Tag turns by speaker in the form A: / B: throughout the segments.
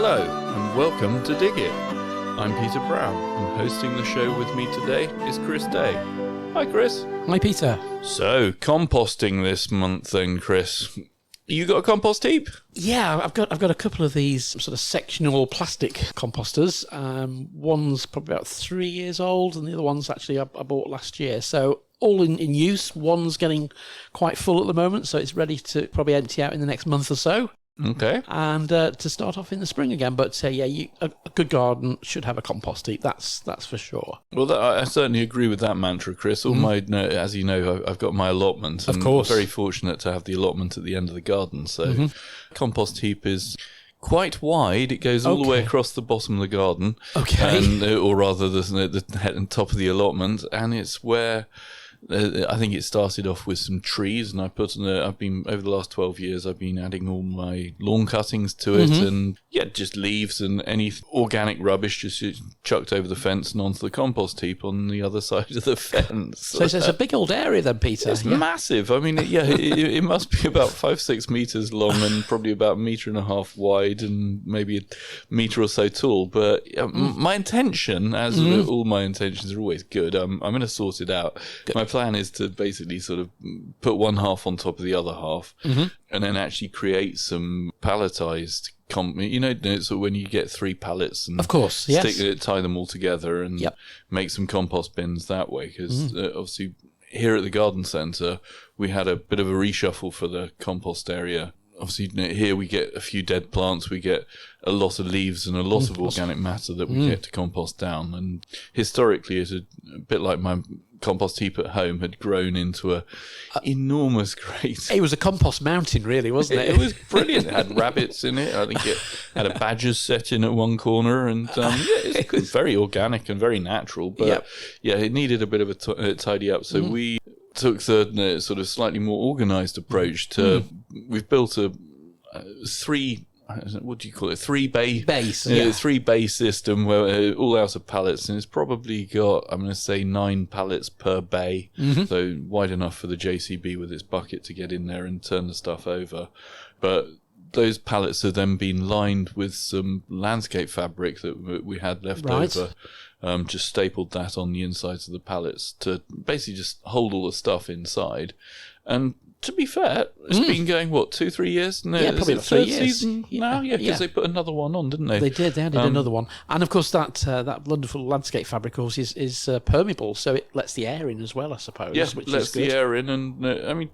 A: Hello, and welcome to Dig It. I'm Peter Brown, and hosting the show with me today is Chris Day. Hi, Chris.
B: Hi, Peter.
A: So, composting this month then, Chris. You got a compost heap?
B: Yeah, I've got a couple of these sort of sectional plastic composters. One's probably about 3 years old, and the other one's actually I bought last year. So all in use. One's getting quite full at the moment, so it's ready to probably empty out in the next month or so.
A: Okay.
B: And to start off in the spring again. But a good garden should have a compost heap. That's for sure.
A: Well, I certainly agree with that mantra, Chris. All my, as you know, I've got my allotment.
B: Of course.
A: I'm very fortunate to have the allotment at the end of the garden. So, compost heap is quite wide. It goes all the way across the bottom of the garden.
B: Okay.
A: And, or rather, the head and top of the allotment, and it's where. I think it started off with some trees, and I've been over the last 12 years. I've been adding all my lawn cuttings to it, and just leaves and any organic rubbish just chucked over the fence and onto the compost heap on the other side of the fence.
B: So it's a big old area then, Peter.
A: It's massive. I mean, it must be about 5-6 meters long and probably about 1.5 meters wide and maybe a meter or so tall. But my intention, as all my intentions are always good, I'm going to sort it out. My plan is to basically sort of put one half on top of the other half and then actually create some palletized so when you get 3 pallets and
B: of course,
A: tie them all together and make some compost bins that way, because obviously here at the Garden Centre we had a bit of a reshuffle for the compost area. Obviously here we get a few dead plants, we get a lot of leaves and a lot of organic matter that we get to compost down, and historically it's a bit like my compost heap at home had grown into a enormous grate.
B: It was a compost mountain, really, wasn't it?
A: It was brilliant. It had rabbits in it. I think it had a badger's set in at one corner, and it's very organic and very natural. But it needed a bit of a tidy up. So we took the sort of slightly more organised approach to. We've built a 3. What do you call it? 3-bay
B: base.
A: 3-bay system where all out of pallets, and it's probably got, I'm going to say, 9 pallets per bay, so wide enough for the JCB with its bucket to get in there and turn the stuff over. But those pallets have then been lined with some landscape fabric that we had left over. Just stapled that on the insides of the pallets to basically just hold all the stuff inside. And to be fair, it's been going, 2-3 years? No,
B: probably
A: the
B: 3
A: third
B: years.
A: season now? Yeah, because they put another one on, didn't they?
B: They did. They added another one. And, of course, that wonderful landscape fabric, of course, is permeable, so it lets the air in as well, I suppose.
A: Yeah,
B: which
A: lets
B: is good.
A: the air in, and, I mean,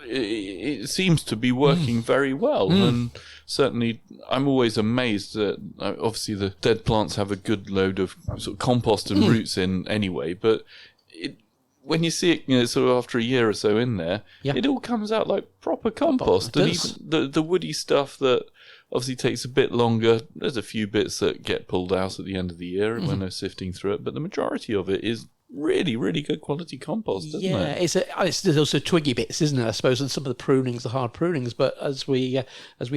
A: it seems to be working very well, and certainly I'm always amazed that, obviously, the dead plants have a good load of sort of compost and roots in anyway, but when you see it, sort of after a year or so in there, it all comes out like proper compost. And even the woody stuff that obviously takes a bit longer, there's a few bits that get pulled out at the end of the year when they're sifting through it, but the majority of it is really, really good quality compost, isn't it?
B: There's also twiggy bits, isn't it, I suppose, and some of the prunings, the hard prunings, but as we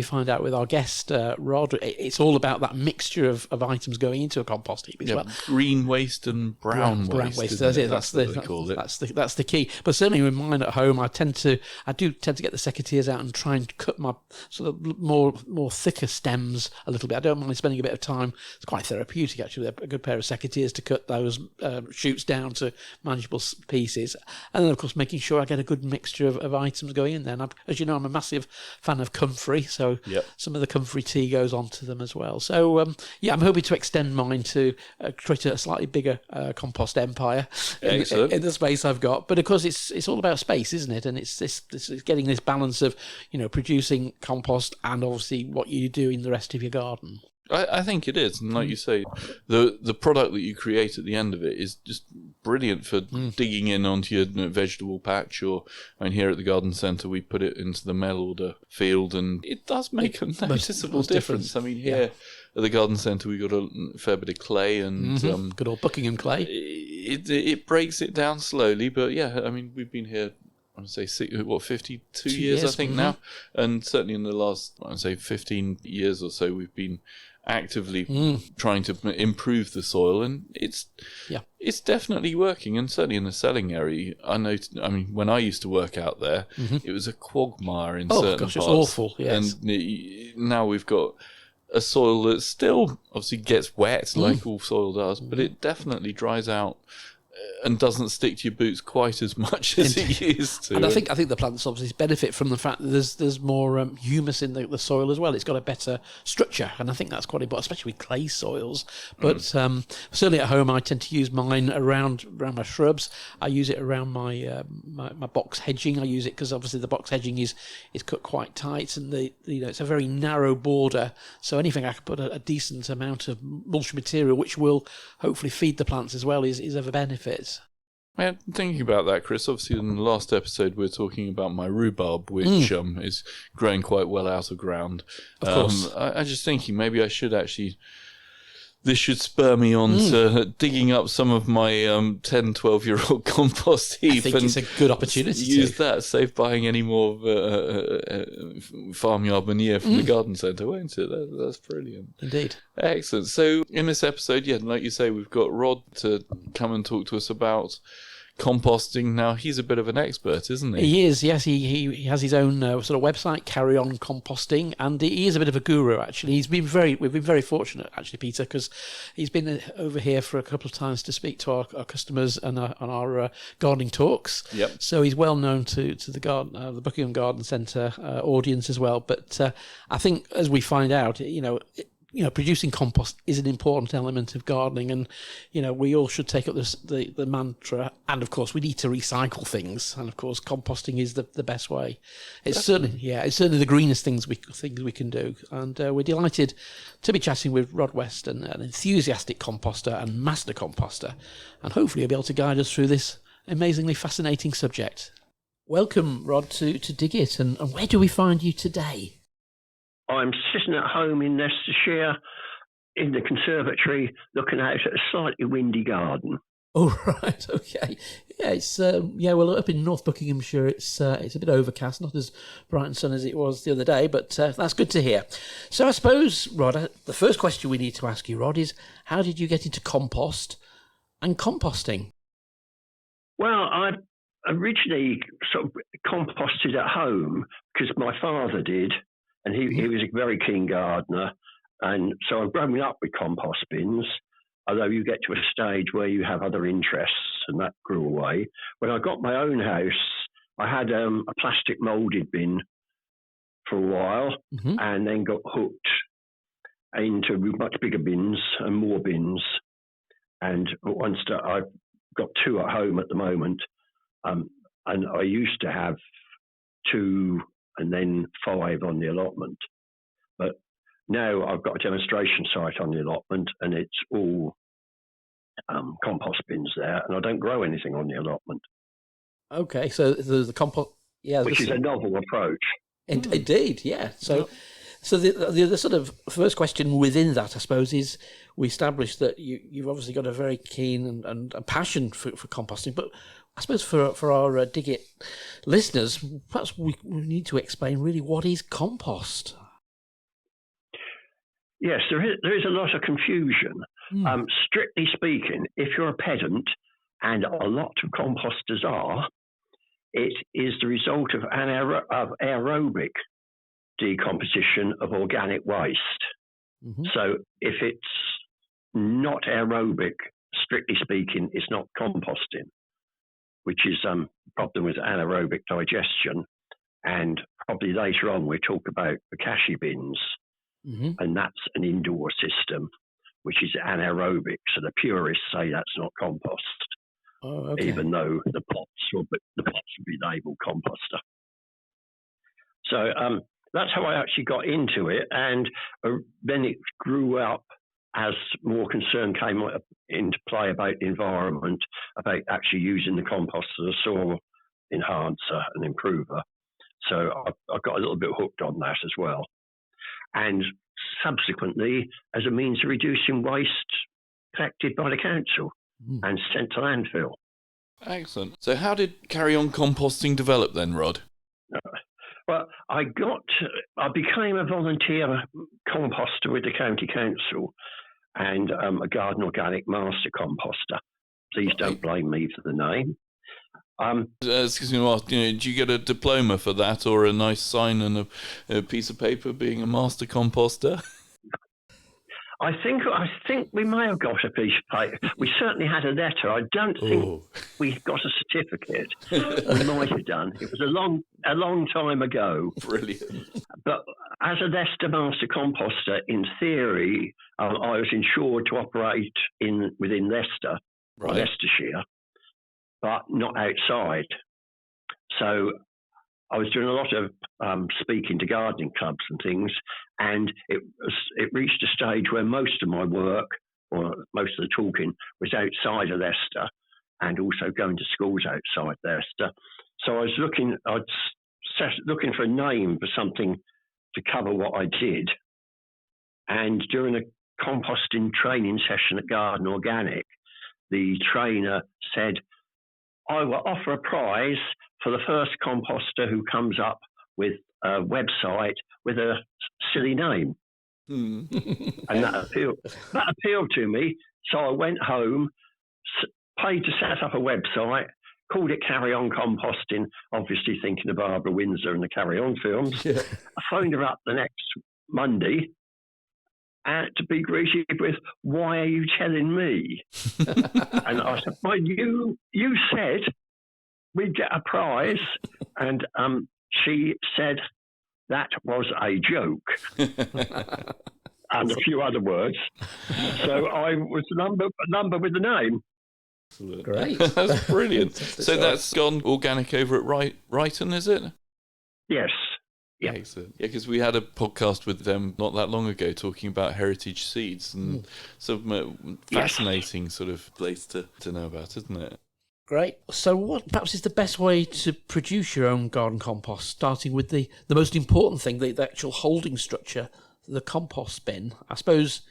B: find out with our guest, Rod, it's all about that mixture of items going into a compost heap as well.
A: Green waste and brown waste.
B: That's it. That's the key. But certainly with mine at home, I do tend to get the secateurs out and try and cut my sort of more thicker stems a little bit. I don't mind spending a bit of time. It's quite therapeutic, actually. A good pair of secateurs to cut those shoots down to manageable pieces, and then of course making sure I get a good mixture of items going in there. And as you know, I'm a massive fan of comfrey, so some of the comfrey tea goes onto them as well. So I'm hoping to extend mine to create a slightly bigger compost empire in the space I've got. But of course it's all about space, isn't it? And it's getting this balance of producing compost and obviously what you do in the rest of your garden.
A: I think it is, and like you say, the product that you create at the end of it is just brilliant for digging in onto your vegetable patch, or here at the Garden Centre we put it into the mail order field, and it does make a noticeable difference. I mean, here at the Garden Centre we got a fair bit of clay, and
B: good old Buckingham clay.
A: It breaks it down slowly, but I mean, we've been here, I would say 52 years I think now, and certainly in the last 15 years or so we've been actively trying to improve the soil, and it's definitely working. And certainly in the selling area, I mean, when I used to work out there, it was a quagmire in certain parts.
B: It's awful. Yes.
A: And now we've got a soil that still obviously gets wet like all soil does, but it definitely dries out and doesn't stick to your boots quite as much as it used to.
B: And I think the plants obviously benefit from the fact that there's more humus in the soil as well. It's got a better structure, and I think that's quite important, especially with clay soils. But certainly at home, I tend to use mine around my shrubs. I use it around my my box hedging. I use it because obviously the box hedging is cut quite tight, and it's a very narrow border. So anything I can put a decent amount of mulch material, which will hopefully feed the plants as well, is of a benefit.
A: Yeah, thinking about that, Chris, obviously in the last episode we were talking about my rhubarb, which is growing quite well out of ground.
B: Of course.
A: I just thinking maybe I should actually... This should spur me on to digging up some of my 10, 12-year-old compost heap.
B: I think it's a good opportunity to
A: use that, save buying any more farmyard manure from the garden centre, won't it? That's brilliant.
B: Indeed.
A: Excellent. So in this episode, like you say, we've got Rod to come and talk to us about composting. Now, he's a bit of an expert, isn't he?
B: He is, yes. He has his own sort of website, Carry On Composting, and he is a bit of a guru, actually. We've been very fortunate, actually, Peter, because he's been over here for a couple of times to speak to our customers and on our gardening talks.
A: Yep.
B: So he's well known to the Buckingham Garden Centre audience as well. But I think, as we find out, producing compost is an important element of gardening, and we all should take up the mantra. And of course, we need to recycle things, and of course, composting is the best way. It's certainly the greenest things we can do. And we're delighted to be chatting with Rod Weston, an enthusiastic composter and master composter, and hopefully he'll be able to guide us through this amazingly fascinating subject. Welcome, Rod, to Dig It, and where do we find you today?
C: I'm sitting at home in Leicestershire in the conservatory looking out at a slightly windy garden.
B: Oh, right, okay. Yeah, it's well, up in North Buckinghamshire, it's a bit overcast, not as bright and sunny as it was the other day, but that's good to hear. So I suppose, Rod, the first question we need to ask you, Rod, is how did you get into compost and composting?
C: Well, I originally sort of composted at home because my father did. And he was a very keen gardener. And so I've grown up with compost bins, although you get to a stage where you have other interests, and that grew away. When I got my own house, I had a plastic moulded bin for a while, and then got hooked into much bigger bins and more bins. And once I've got 2 at home at the moment, and I used to have 2 and then 5 on the allotment. But now I've got a demonstration site on the allotment, and it's all compost bins there, and I don't grow anything on the allotment.
B: Okay, so the compost... Yeah,
C: which is a novel approach.
B: Indeed, yeah. So the sort of first question within that, I suppose, is we established that you've obviously got a very keen and a passion for composting, but I suppose for our Dig It listeners, perhaps we need to explain really what is compost.
C: Yes, there is a lot of confusion. Strictly speaking, if you're a pedant, and a lot of composters are, it is the result of aerobic decomposition of organic waste. So if it's not aerobic, strictly speaking, it's not composting, which is a problem with anaerobic digestion. And probably later on we'll talk about Bokashi bins, and that's an indoor system, which is anaerobic. So the purists say that's not compost, even though the pots would be labelled composter. So that's how I actually got into it, and then it grew up as more concern came into play about the environment, about actually using the compost as a soil enhancer and improver. So I got a little bit hooked on that as well. And subsequently, as a means of reducing waste collected by the council and sent to landfill.
A: Excellent. So how did Carry On Composting develop then, Rod?
C: Well, I became a volunteer composter with the county council, and a garden organic master composter. Please don't blame me for the name.
A: Excuse me, did you get a diploma for that, or a nice sign and a piece of paper being a master composter?
C: I think we may have got a piece of paper. We certainly had a letter. I don't think we got a certificate. We might have done. It was a long time ago.
A: Brilliant.
C: But as a Leicester Master Composter, in theory, I was insured to operate within Leicester, or Leicestershire, but not outside. So I was doing a lot of speaking to gardening clubs and things, and it reached a stage where most of my work, or most of the talking, was outside of Leicester, and also going to schools outside Leicester. So I was looking for a name for something to cover what I did, and during a composting training session at Garden Organic, the trainer said, I will offer a prize for the first composter who comes up with a website with a silly name. And that appealed to me. So I went home, paid to set up a website, called it Carry On Composting, obviously thinking of Barbara Windsor and the Carry On films. Yeah. I phoned her up the next Monday to be greeted with, why are you telling me? And I said, well, you said we'd get a prize. And she said that was a joke. And a few other words. So I was number with the name.
A: Excellent.
B: Great.
A: That's brilliant. So that's gone organic over at Ridan, is it?
C: Yes. Yeah,
A: excellent. Yeah, because we had a podcast with them not that long ago talking about heritage seeds, and some fascinating sort of place to know about, isn't it?
B: Great. So what perhaps is the best way to produce your own garden compost, starting with the most important thing, the actual holding structure, the compost bin? I suppose,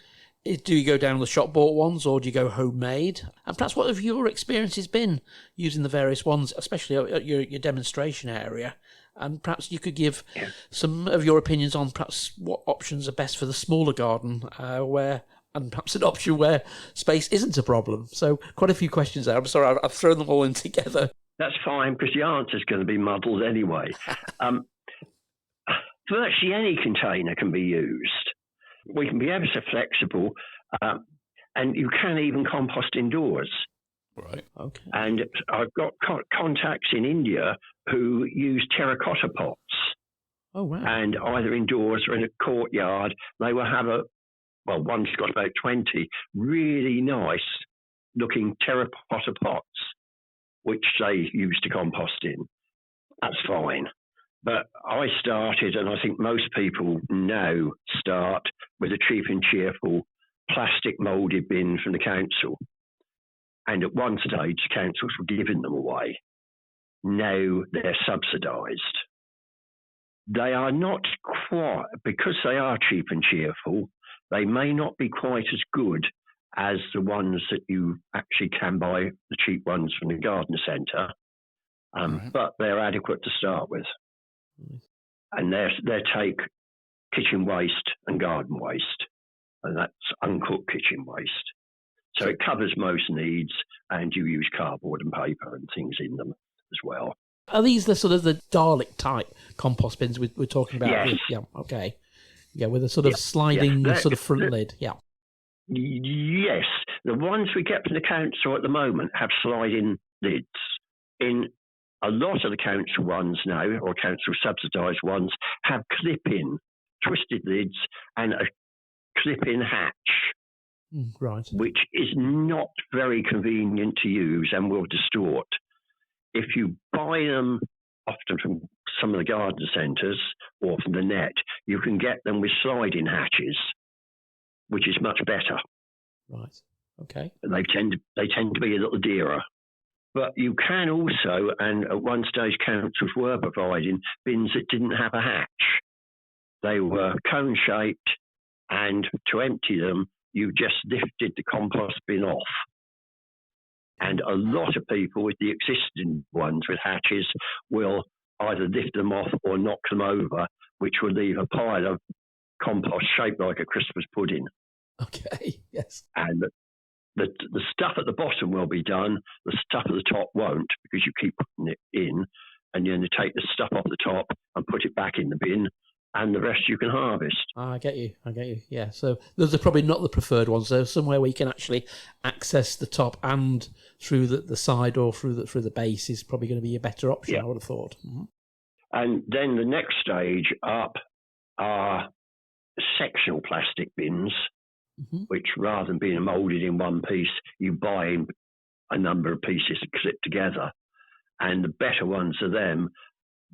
B: do you go down the shop-bought ones, or do you go homemade? And perhaps what have your experiences been using the various ones, especially at your demonstration area? And perhaps you could give some of your opinions on perhaps what options are best for the smaller garden, and perhaps an option where space isn't a problem. So quite a few questions there. I'm sorry, I've thrown them all in together.
C: That's fine, because the answer's going to be muddled anyway. Virtually any container can be used. We can be ever so flexible, and you can even compost indoors.
A: Right.
B: Okay.
C: And I've got contacts in India who use terracotta pots.
B: Oh, wow.
C: And either indoors or in a courtyard, they will have one's got about 20 really nice looking terracotta pots, which they use to compost in. That's fine. But I started, and I think most people now start, with a cheap and cheerful plastic moulded bin from the council. And at one stage, councils were giving them away. Now they're subsidised. They are not quite, because they are cheap and cheerful, they may not be quite as good as the ones that you actually can buy, the cheap ones from the garden centre, but they're adequate to start with. And they take kitchen waste and garden waste, and that's uncooked kitchen waste. So it covers most needs, and you use cardboard and paper and things in them as well.
B: Are these the sort of the Dalek type compost bins we're talking about?
C: Yes.
B: Yeah, okay. Yeah, with a sort of sliding sort of front lid. Yeah.
C: Yes. The ones we get from the council at the moment have sliding lids. In a lot of the council ones now, or council subsidised ones, have clip-in, twisted lids and a clip-in hatch.
B: Right.
C: Which is not very convenient to use and will distort. If you buy them often from some of the garden centres or from the net, you can get them with sliding hatches, which is much better.
B: Right. Okay.
C: They tend to be a little dearer. But you can also, and at one stage councils were providing bins that didn't have a hatch. They were cone-shaped, and to empty them, you just lifted the compost bin off. And a lot of people with the existing ones with hatches will either lift them off or knock them over, which will leave a pile of compost shaped like a Christmas pudding.
B: Okay, yes.
C: And the stuff at the bottom will be done, the stuff at the top won't, because you keep putting it in, and then you take the stuff off the top and put it back in the bin, and the rest you can harvest.
B: I get you. Yeah. So those are probably not the preferred ones. So somewhere where you can actually access the top and through the side or through the base is probably going to be a better option.
C: Yeah.
B: I would have thought. Mm-hmm.
C: And then the next stage up are sectional plastic bins,
B: Mm-hmm.
C: which rather than being moulded in one piece, you buy in a number of pieces clipped together. And the better ones are them.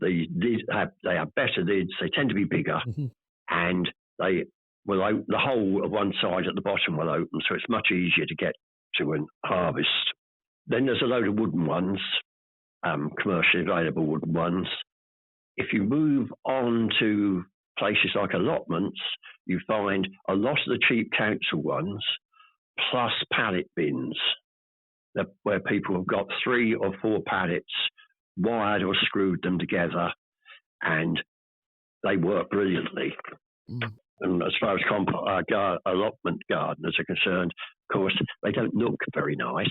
C: They have better lids. They tend to be bigger,
B: Mm-hmm.
C: and they will the hole of one side at the bottom will open, so it's much easier to get to and harvest. Then there's a load of wooden ones, commercially available wooden ones. If you move on to places like allotments, you find a lot of the cheap council ones, plus pallet bins, where people have got 3 or 4 pallets, wired or screwed them together, and they work brilliantly.
B: Mm.
C: And as far as allotment gardeners are concerned, of course, they don't look very nice,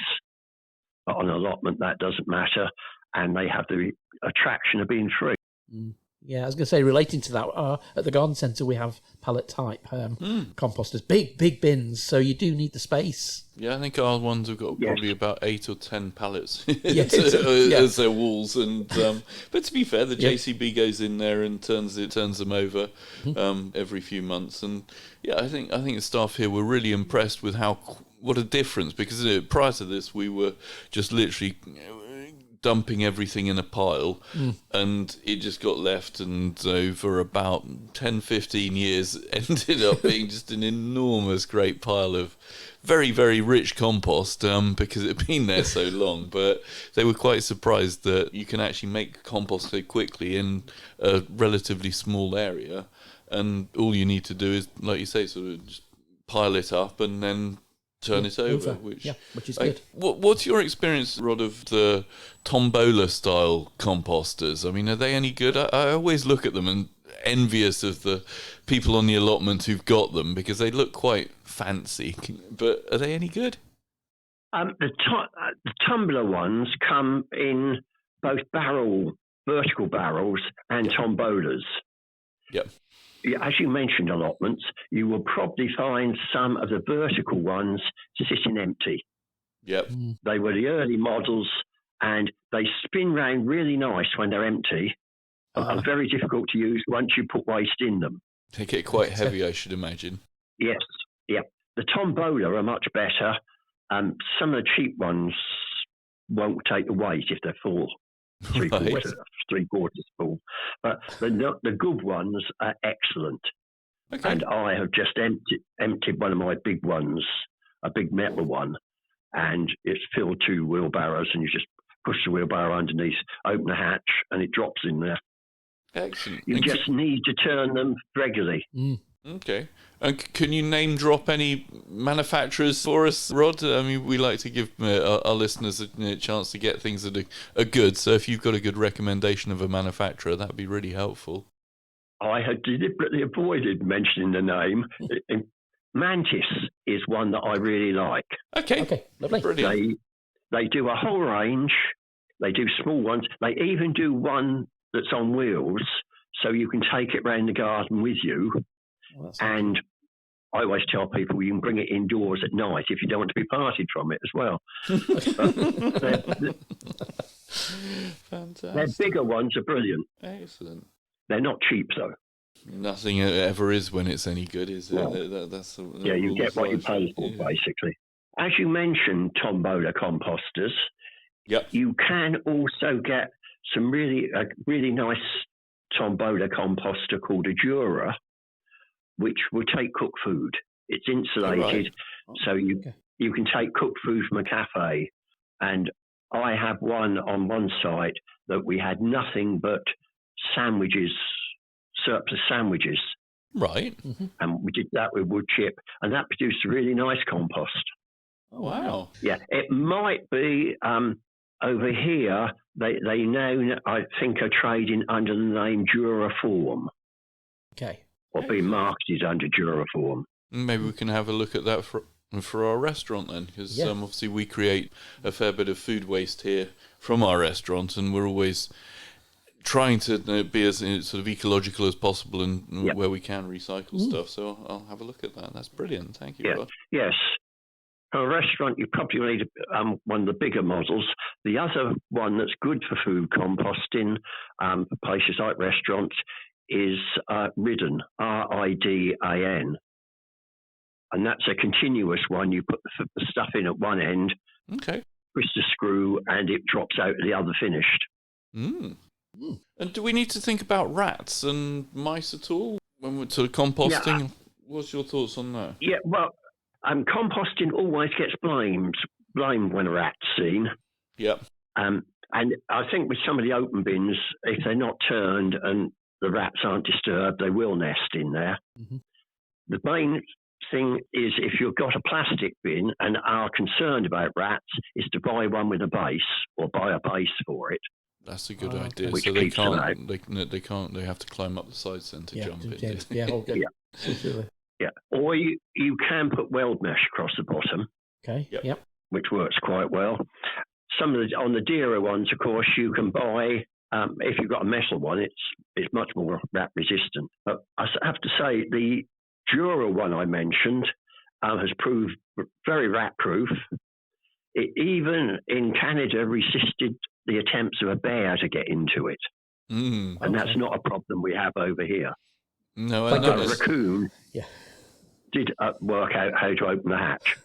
C: but on allotment that doesn't matter, and they have the attraction of being free.
B: Mm. Yeah, I was going to say, relating to that, at the garden centre we have pallet type composters, big bins, so you do need the space.
A: Yeah, I think our ones have got probably about 8 or 10 pallets
B: Yes.
A: as their walls. And but to be fair, the JCB goes in there and turns them over every few months. And yeah, I think the staff here were really impressed with what a difference, because prior to this we were just literally dumping everything in a pile, and it just got left, and over about 10-15 years ended up being just an enormous great pile of very, very rich compost, because it had been there so long. But they were quite surprised that you can actually make compost so quickly in a relatively small area, and all you need to do is, like you say, sort of just pile it up and then turn it over, which
B: is good.
A: What's your experience, Rod, of the tombola style composters? I mean, are they any good? I always look at them and envious of the people on the allotment who've got them, because they look quite fancy. But are they any good?
C: The tumbler ones come in both vertical barrels and tombolas.
A: Yep.
C: As you mentioned allotments, you will probably find some of the vertical ones sitting empty.
A: Yep.
C: They were the early models, and they spin round really nice when they're empty, but are very difficult to use once you put waste in them.
A: They get quite heavy, I should imagine.
C: Yes, yeah. The tombola are much better. Some of the cheap ones won't take the weight if they're full. Three quarters full, but the good ones are excellent. Okay. And I have just emptied one of my big ones, a big metal one, and it's filled 2 wheelbarrows, and you just push the wheelbarrow underneath, open the hatch, and it drops in there.
A: Excellent.
C: You just need to turn them regularly.
A: Okay. And can you name drop any manufacturers for us, Rod? I mean, we like to give our listeners a chance to get things that are good. So if you've got a good recommendation of a manufacturer, that would be really helpful.
C: I had deliberately avoided mentioning the name. Mantis is one that I really like.
A: Okay, lovely. Brilliant.
C: They do a whole range. They do small ones. They even do one that's on wheels, so you can take it around the garden with you. And I always tell people you can bring it indoors at night if you don't want to be parted from it as well.
A: Fantastic.
C: Their bigger ones are brilliant.
A: Excellent.
C: They're not cheap, though.
A: Nothing ever is when it's any good, is it?
C: Yeah, you get what you pay for, basically. As you mentioned, tombola composters.
A: Yep.
C: You can also get some really nice tombola composter called a Jora, which will take cooked food. It's insulated, so you can take cooked food from a cafe. And I have one on one site that we had nothing but sandwiches, surplus sandwiches.
A: Right.
C: Mm-hmm. And we did that with wood chip, and that produced a really nice compost.
A: Oh, wow.
C: Yeah, it might be over here, they now, I think, are trading under the name Joraform.
B: Okay.
C: Or being marketed under Joraform.
A: Maybe we can have a look at that for our restaurant then, because obviously we create a fair bit of food waste here from our restaurant, and we're always trying to be as sort of ecological as possible and
C: Yep.
A: where we can recycle stuff. So I'll have a look at that. That's brilliant. Thank you, Rod.
C: Yes. For a restaurant, you probably need one of the bigger models. The other one that's good for food composting for places like restaurants is Ridan, Ridan. And that's a continuous one. You put the stuff in at one end,
A: Okay.
C: twist the screw, and it drops out the other finished.
A: Mm. And do we need to think about rats and mice at all when we're sort of composting?
C: Yeah.
A: What's your thoughts on that?
C: Yeah, well, composting always gets blamed when a rat's seen.
A: Yep.
C: And I think with some of the open bins, if they're not turned and the rats aren't disturbed, they will nest in there.
B: Mm-hmm.
C: The main thing is, if you've got a plastic bin and are concerned about rats, is to buy one with a base or buy a base for it.
A: That's a good idea.
C: Which
A: So they
C: keeps them
A: can't. They can't. They have to climb up the sides then to jump in.
B: Yeah, all good.
C: Yeah.
B: Absolutely.
C: Yeah. Or you can put weld mesh across the bottom,
B: Okay. Yep.
C: which works quite well. Some of on the dearer ones, of course, you can buy. If you've got a metal one, it's much more rat resistant. But I have to say, the Jora one I mentioned has proved very rat proof. It even in Canada resisted the attempts of a bear to get into it, and that's not a problem we have over here.
A: No,
C: But
A: I
C: a
A: noticed.
C: raccoon did work out how to open the hatch.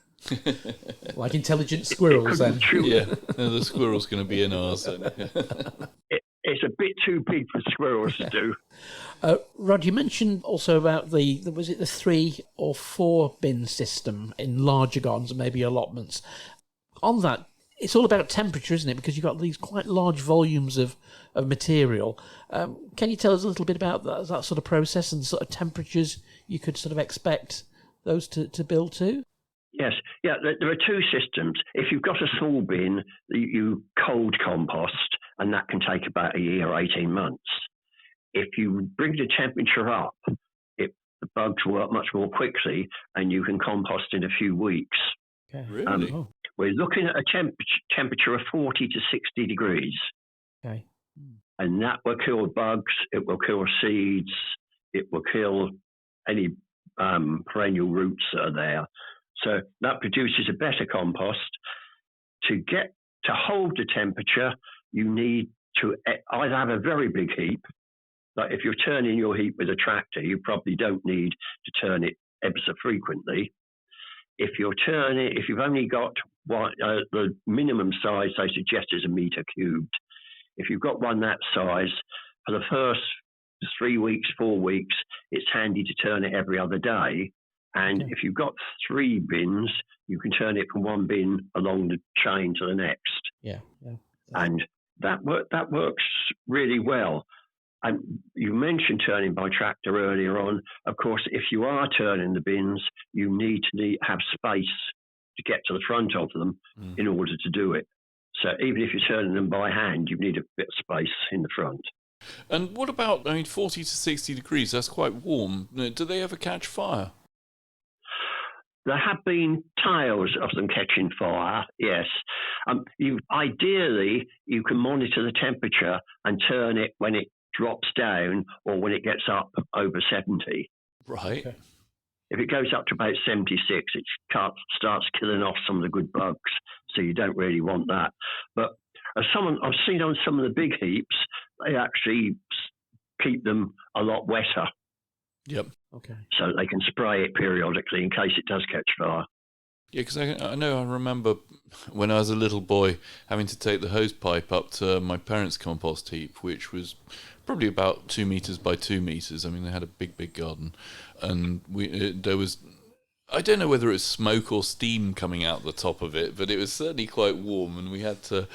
B: Like intelligent squirrels, then.
A: Yeah, no, the squirrel's going to be in ours then.
C: It's a bit too big for squirrels to do.
B: Rod, you mentioned also about the 3 or 4 bin system in larger gardens and maybe allotments. On that, it's all about temperature, isn't it? Because you've got these quite large volumes of material. Can you tell us a little bit about that sort of process and sort of temperatures you could sort of expect those to build to?
C: Yes. Yeah, there are 2 systems. If you've got a small bin, you cold compost, and that can take about a year, 18 months. If you bring the temperature up, the bugs work much more quickly, and you can compost in a few weeks.
B: Okay.
A: Really?
C: We're looking at a temperature of 40 to 60 degrees.
B: Okay.
C: And that will kill bugs, it will kill seeds, it will kill any perennial roots that are there. So that produces a better compost. To hold the temperature, you need to either have a very big heap. Like if you're turning your heap with a tractor, you probably don't need to turn it ever so frequently. If you've only got the minimum size they suggest is a meter cubed. If you've got one that size, for the first 3 weeks, 4 weeks, it's handy to turn it every other day. And if you've got 3 bins, you can turn it from one bin along the chain to the next.
B: Yeah.
C: And that works really well. And you mentioned turning by tractor earlier on. Of course, if you are turning the bins, you need to have space to get to the front of them in order to do it. So even if you're turning them by hand, you need a bit of space in the front.
A: And what about, 40 to 60 degrees, that's quite warm. Do they ever catch fire?
C: There have been tales of them catching fire, yes. Ideally, you can monitor the temperature and turn it when it drops down or when it gets up over 70.
A: Right.
B: Okay.
C: If it goes up to about 76, it starts killing off some of the good bugs, so you don't really want that. But I've seen on some of the big heaps, they actually keep them a lot wetter.
A: Yep.
B: Okay.
C: So they can spray it periodically in case it does catch fire.
A: Yeah, because I remember when I was a little boy having to take the hose pipe up to my parents' compost heap, which was probably about 2 meters by 2 meters. I mean, they had a big garden, and there was, I don't know whether it was smoke or steam coming out the top of it, but it was certainly quite warm, and we had to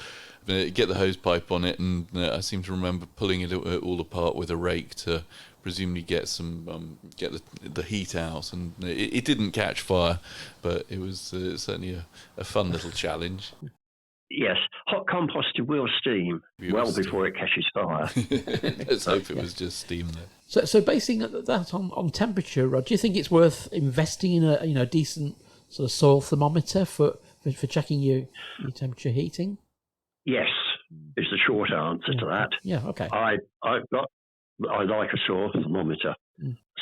A: get the hose pipe on it, and I seem to remember pulling it all apart with a rake to presumably get the heat out, and it didn't catch fire, but it was certainly a fun little challenge.
C: Yes, hot composter will steam before it catches fire.
A: Let's hope it was just steam there.
B: So basing that on temperature, Rod, do you think it's worth investing in a decent sort of soil thermometer for checking your temperature heating?
C: Yes, is the short answer to that.
B: Yeah, okay.
C: I like a soil thermometer.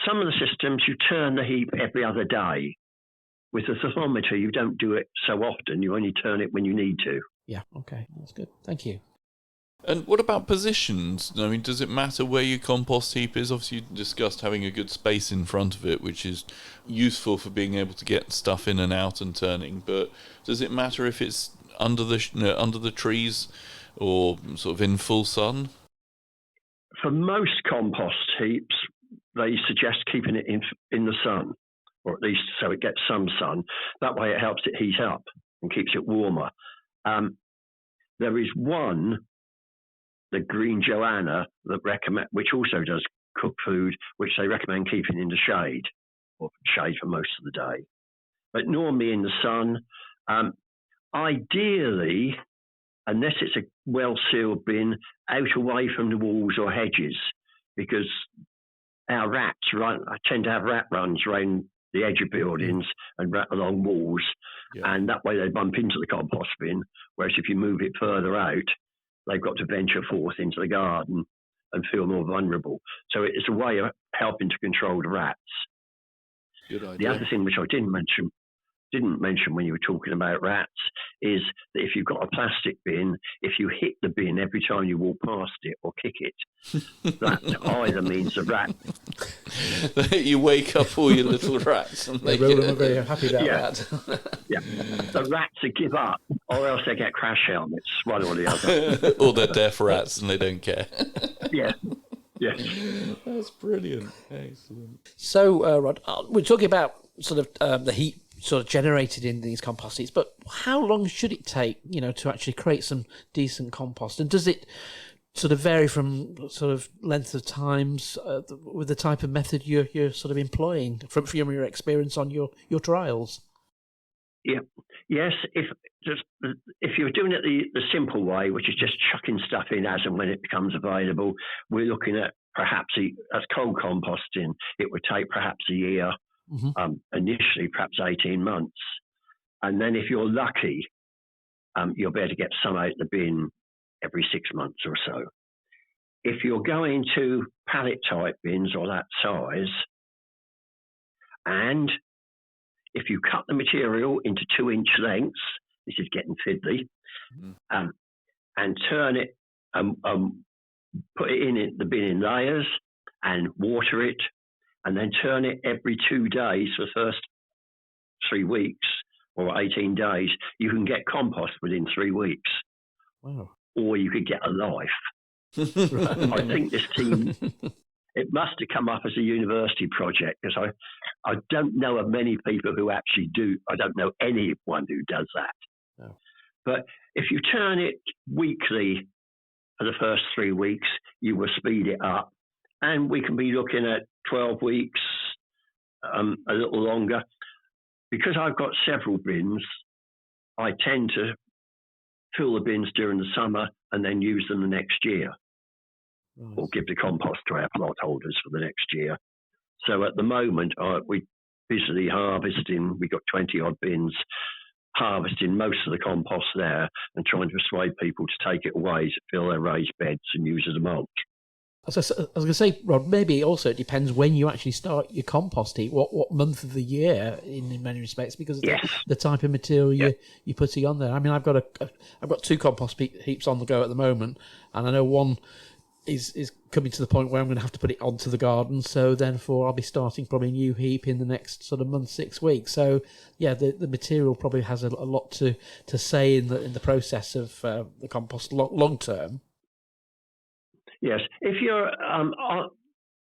C: Some of the systems you turn the heap every other day. With the thermometer, you don't do it so often. You only turn it when you need to.
B: Yeah, okay. That's good. Thank you.
A: And what about positions? I mean, does it matter where your compost heap is? Obviously, you discussed having a good space in front of it, which is useful for being able to get stuff in and out and turning. But does it matter if it's under the trees or sort of in full sun?
C: For most compost heaps, they suggest keeping it in the sun, or at least so it gets some sun. That way, it helps it heat up and keeps it warmer. There is one, the Green Johanna, which also does cook food, which they recommend keeping in the shade, or shade for most of the day. But normally in the sun. Ideally, unless it's a well-sealed bin, out away from the walls or hedges, because our rats tend to have rat runs around the edge of buildings and along walls, and that way they bump into the compost bin, whereas if you move it further out, they've got to venture forth into the garden and feel more vulnerable. So it's a way of helping to control the rats.
A: Good idea.
C: The other thing which I didn't mention when you were talking about rats is that if you've got a plastic bin, if you hit the bin every time you walk past it or kick it, that either means the rat...
A: You wake up all your little rats. And
B: they are very happy about that.
C: Yeah, the rats will give up, or else they get crash helmets, one or the other.
A: Or they're deaf rats and they don't care.
C: Yeah. Yes.
A: That's brilliant. Excellent.
B: So, Rod, we're talking about sort of the heat sort of generated in these compost heaps, but how long should it take, to actually create some decent compost? And does it sort of vary from sort of length of times with the type of method you're sort of employing from your experience on your trials?
C: Yeah. Yes. If you're doing it the simple way, which is just chucking stuff in as and when it becomes available, we're looking at perhaps as cold composting, it would take perhaps a year. Initially, perhaps 18 months. And then if you're lucky, you'll be able to get some out of the bin every 6 months or so. If you're going to pallet type bins or that size, and if you cut the material into 2-inch lengths, this is getting fiddly, and turn it, put it in the bin in layers and water it, and then turn it every 2 days for the first 3 weeks or 18 days, you can get compost within 3 weeks.
B: Wow.
C: Or you could get a life. Right. I think this team, it must have come up as a university project, because I don't know of many people who actually do. I don't know anyone who does that.
B: No.
C: But if you turn it weekly for the first 3 weeks, you will speed it up. And we can be looking at 12 weeks, a little longer. Because I've got several bins, I tend to fill the bins during the summer and then use them the next year. Nice. Or give the compost to our plot holders for the next year. So at the moment, we're busily harvesting. We've got 20-odd bins, harvesting most of the compost there and trying to persuade people to take it away to fill their raised beds and use as a mulch.
B: I was going to say, Rod, maybe also it depends when you actually start your compost heap, what month of the year in many respects, because of the type of material you're putting on there. I mean, I've got 2 compost heaps on the go at the moment, and I know one is coming to the point where I'm going to have to put it onto the garden, so therefore I'll be starting probably a new heap in the next sort of month, 6 weeks. So yeah, the material probably has a lot to say in the process of the compost long term.
C: Yes, if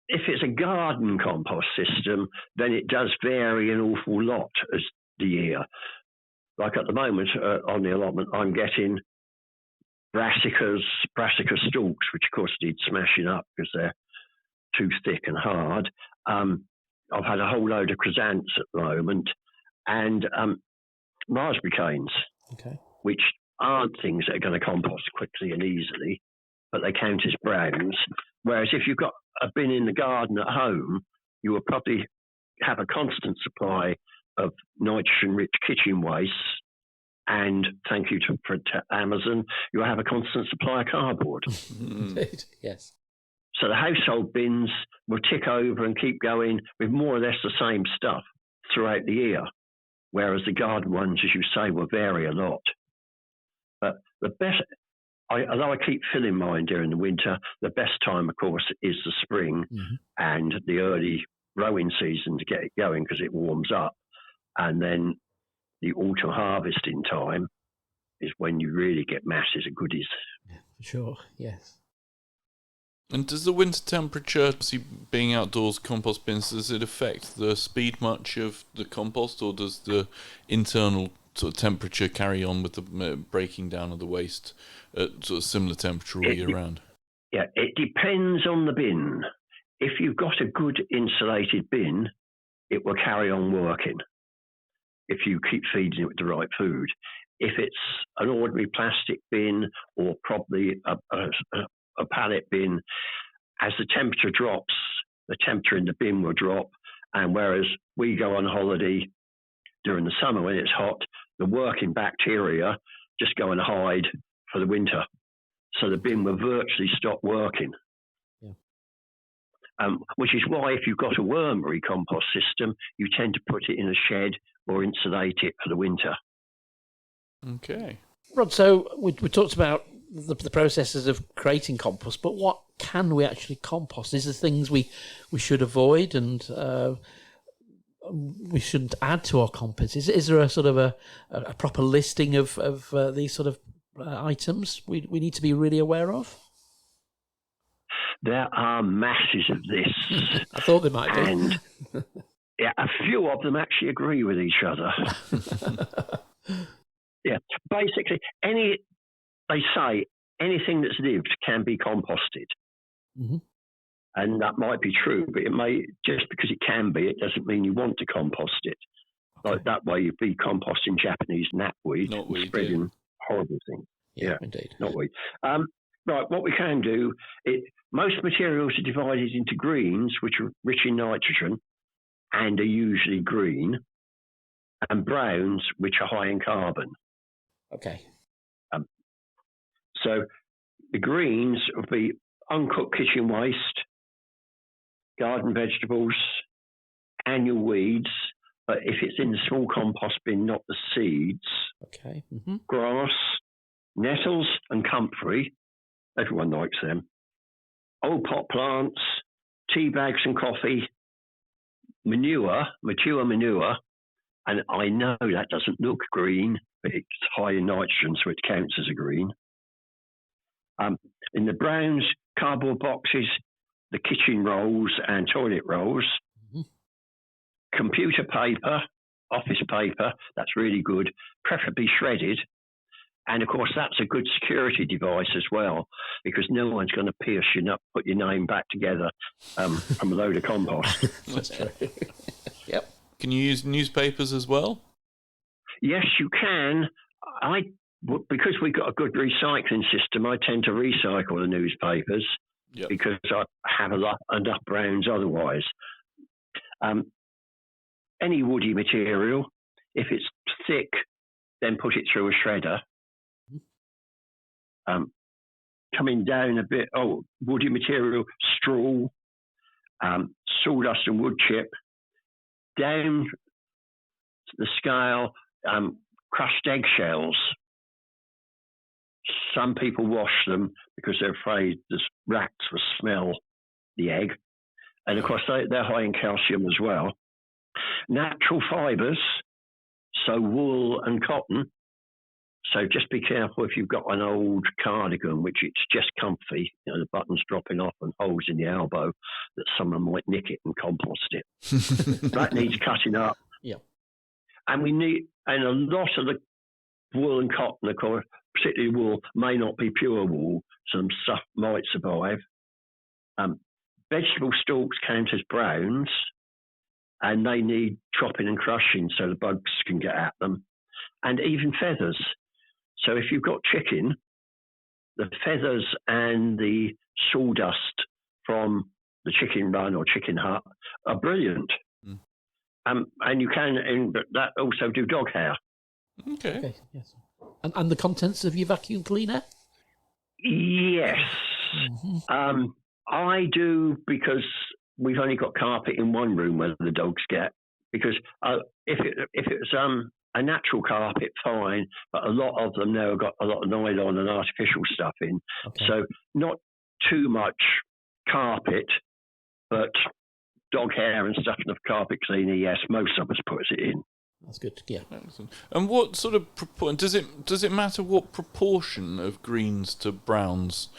C: it's a garden compost system, then it does vary an awful lot as the year. Like at the moment on the allotment, I'm getting brassica stalks, which of course need smashing up because they're too thick and hard. I've had a whole load of chrysanthemums at the moment, and raspberry canes, which aren't things that are going to compost quickly and easily, but they count as browns. Whereas if you've got a bin in the garden at home, you will probably have a constant supply of nitrogen-rich kitchen wastes And thank you to Amazon, you have a constant supply of cardboard.
B: Indeed, yes.
C: So the household bins will tick over and keep going with more or less the same stuff throughout the year, whereas the garden ones, as you say, will vary a lot. But the best, although I keep filling mine during the winter, the best time, of course, is the spring and the early growing season to get it going because it warms up. And then the autumn harvesting time is when you really get masses of goodies.
B: Yeah, for sure, yes.
A: And does the winter temperature, being outdoors compost bins, does it affect the speed much of the compost, or does the internal sort of temperature carry on with the breaking down of the waste at sort of similar temperature all year round?
C: Yeah, it depends on the bin. If you've got a good insulated bin, it will carry on working if you keep feeding it with the right food. If it's an ordinary plastic bin or probably a pallet bin, as the temperature drops, the temperature in the bin will drop. And whereas we go on holiday during the summer when it's hot, the working bacteria just go and hide for the winter. So the bin will virtually stop working. Yeah. Which is why if you've got a wormery compost system, you tend to put it in a shed or insulate it for the winter.
A: Okay.
B: Rod, so we talked about the processes of creating compost, but what can we actually compost? Is there things we should avoid and we shouldn't add to our compost? Is there a sort of a proper listing of these sort of items we need to be really aware of?
C: There are masses of this.
B: I thought there might be.
C: And yeah, a few of them actually agree with each other. Yeah, basically, they say anything that's lived can be composted. Mm-hmm. And that might be true, but it may, just because it can be, it doesn't mean you want to compost it. Okay. Like that way you'd be composting Japanese knapweed, spreading horrible things.
B: Yeah, indeed.
C: Knotweed. Right, what we can do, most materials are divided into greens, which are rich in nitrogen and are usually green, and browns, which are high in carbon.
B: Okay.
C: So the greens would be uncooked kitchen waste, garden vegetables, annual weeds, but if it's in the small compost bin, not the seeds.
B: Okay. Mm-hmm.
C: Grass, nettles and comfrey, everyone likes them. Old pot plants, tea bags and coffee, manure, mature manure, and I know that doesn't look green, but it's high in nitrogen, so it counts as a green. In the browns, cardboard boxes, the kitchen rolls and toilet rolls, computer paper, office paper, that's really good, preferably shredded. And of course, that's a good security device as well, because no one's going to pierce you up, put your name back together from a load of compost.
B: That's true. Yep.
A: Can you use newspapers as well?
C: Yes, you can. Because we've got a good recycling system, I tend to recycle the newspapers because I have enough browns otherwise. Any woody material, if it's thick, then put it through a shredder. Coming down a bit, woody material, straw, sawdust and wood chip. Down the scale, crushed eggshells. Some people wash them because they're afraid the rats will smell the egg. And of course, they're high in calcium as well. Natural fibres, so wool and cotton. So just be careful if you've got an old cardigan, which it's just comfy, the buttons dropping off and holes in the elbow, that someone might nick it and compost it. That needs cutting up.
B: Yeah. And
C: a lot of the wool and cotton, of course, particularly wool, may not be pure wool. Some stuff might survive. Vegetable stalks count as browns, and they need chopping and crushing so the bugs can get at them. And even feathers. So if you've got chicken, the feathers and the sawdust from the chicken run or chicken hut are brilliant. And you can, but that also do dog hair.
A: Okay.
B: Yes. And the contents of your vacuum cleaner?
C: Yes. I do, because we've only got carpet in one room where the dogs get. Because if it's a natural carpet, fine, but a lot of them now have got a lot of nylon and artificial stuff in.
B: Okay.
C: So not too much carpet, but dog hair and stuff in the carpet cleaner, yes, most of us put it in.
B: That's good, yeah.
A: Excellent. And what sort of does it matter what proportion of greens to browns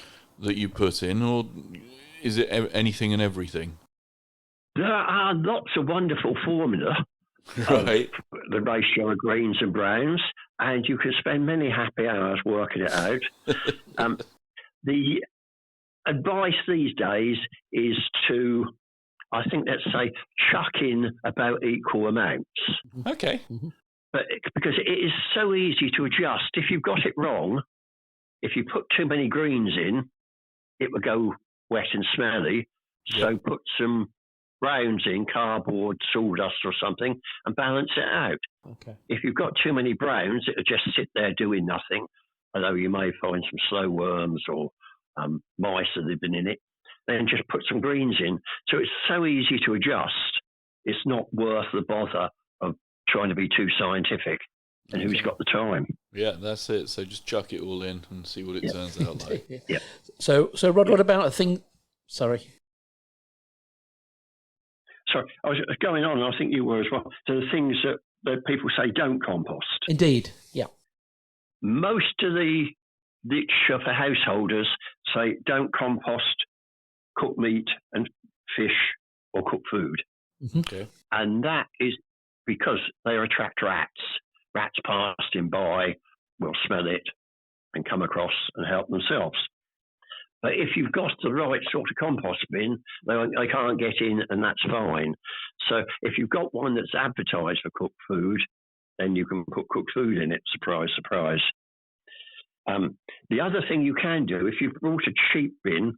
A: that you put in, or is it anything and everything?
C: There are lots of wonderful formula,
A: Right.
C: the ratio of greens and browns, and you can spend many happy hours working it out. The advice these days is to, I think, let's say, chuck in about equal amounts.
A: Okay.
C: But because it is so easy to adjust. If you've got it wrong, if you put too many greens in, it will go wet and smelly. So put some browns in, cardboard, sawdust or something, and balance it out.
B: Okay.
C: If you've got too many browns, it'll just sit there doing nothing, although you may find some slow worms or mice that have been in it. Then just put some greens in. So it's so easy to adjust. It's not worth the bother of trying to be too scientific. And who's got the time?
A: Yeah, that's it. So just chuck it all in and see what it turns out like.
C: Yeah.
B: So Rod, what about a thing? Sorry.
C: Sorry, I was going on. I think you were as well. So the things that people say don't compost.
B: Indeed, yeah.
C: Most of the literature for householders say don't compost cooked meat and fish or cooked food.
A: Okay.
C: And that is because they attract rats. Rats passing by will smell it and come across and help themselves. But if you've got the right sort of compost bin, they can't get in, and that's fine. So if you've got one that's advertised for cooked food, then you can put cooked food in it. Surprise, surprise. The other thing you can do, if you've brought a cheap bin,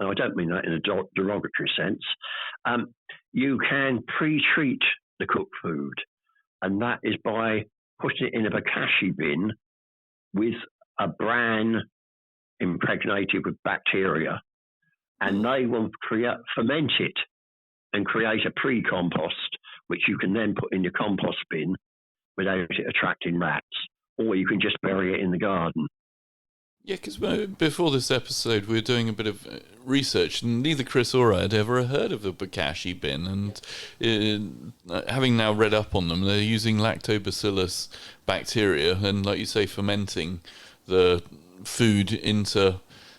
C: and I don't mean that in a derogatory sense, you can pre-treat the cooked food. And that is by putting it in a Bokashi bin with a bran impregnated with bacteria, and they will ferment it and create a pre-compost, which you can then put in your compost bin without it attracting rats, or you can just bury it in the garden.
A: Yeah, because before this episode, we were doing a bit of research, and neither Chris or I had ever heard of the Bokashi bin. And having now read up on them, they're using lactobacillus bacteria, and like you say, fermenting the food into.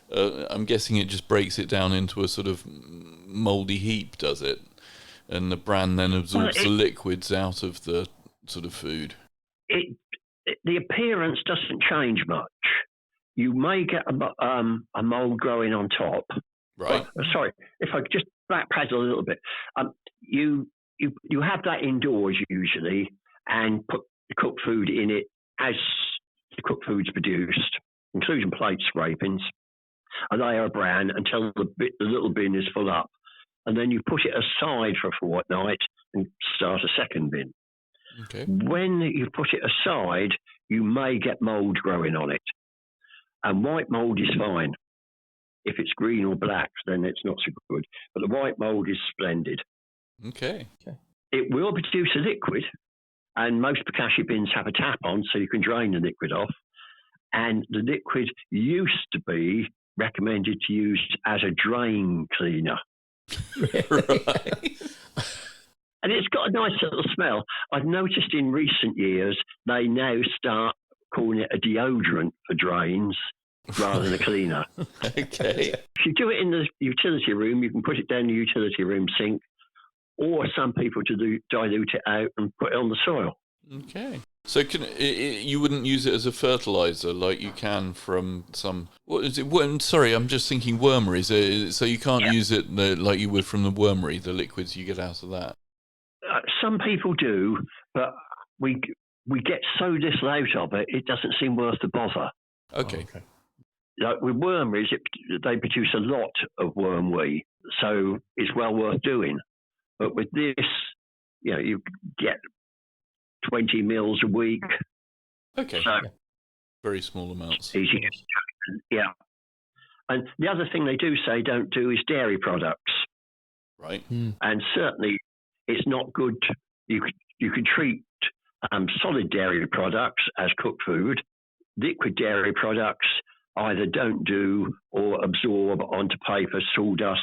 A: I'm guessing it just breaks it down into a sort of mouldy heap, does it? And the bran then absorbs the liquids out of the sort of food.
C: The appearance doesn't change much. You may get a mould growing on top.
A: Right.
C: Sorry, if I just backpedal a little bit. You have that indoors usually, and put the cooked food in it as the cooked food's produced, including plate scrapings, a layer of bran until the little bin is full up. And then you put it aside for a fortnight and start a second bin.
A: Okay.
C: When you put it aside, you may get mould growing on it. And white mould is fine. If it's green or black, then it's not so good. But the white mould is splendid.
A: Okay.
C: It will produce a liquid, and most Bokashi bins have a tap on, so you can drain the liquid off. And the liquid used to be recommended to use as a drain cleaner.
A: Right.
C: And it's got a nice little smell. I've noticed in recent years, they now start calling it a deodorant for drains rather than a cleaner.
A: Okay.
C: If you do it in the utility room, you can put it down the utility room sink, or some people dilute it out and put it on the soil.
A: Okay. So you wouldn't use it as a fertilizer like you can from some... What is it? Sorry, I'm just thinking wormeries. So you can't use it like you would from the wormery, the liquids you get out of that?
C: Some people do, but we get so little out of it, it doesn't seem worth the bother.
A: Okay.
C: Like with wormeries, they produce a lot of worm wee, so it's well worth doing. But with this, you get 20 mils a week,
A: Okay.
C: So
A: very small amounts.
C: easy. Yeah. And the other thing they do say don't do is dairy products.
A: Right.
C: And certainly it's not good. You can treat solid dairy products as cooked food. Liquid dairy products either don't do or absorb onto paper, sawdust,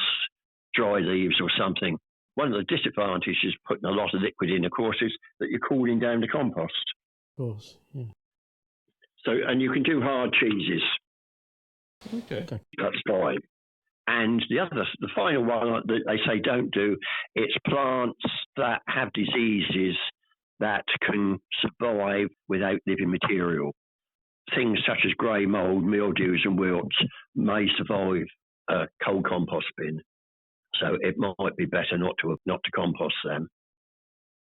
C: dry leaves or something. One of the disadvantages of putting a lot of liquid in, of course, is that you're cooling down the compost.
B: Of course, yeah.
C: So, and you can do hard cheeses.
A: Okay.
C: That's fine. And the final one that they say don't do, it's plants that have diseases that can survive without living material. Things such as grey mould, mildews and wilts may survive a cold compost bin. So it might be better not to compost them.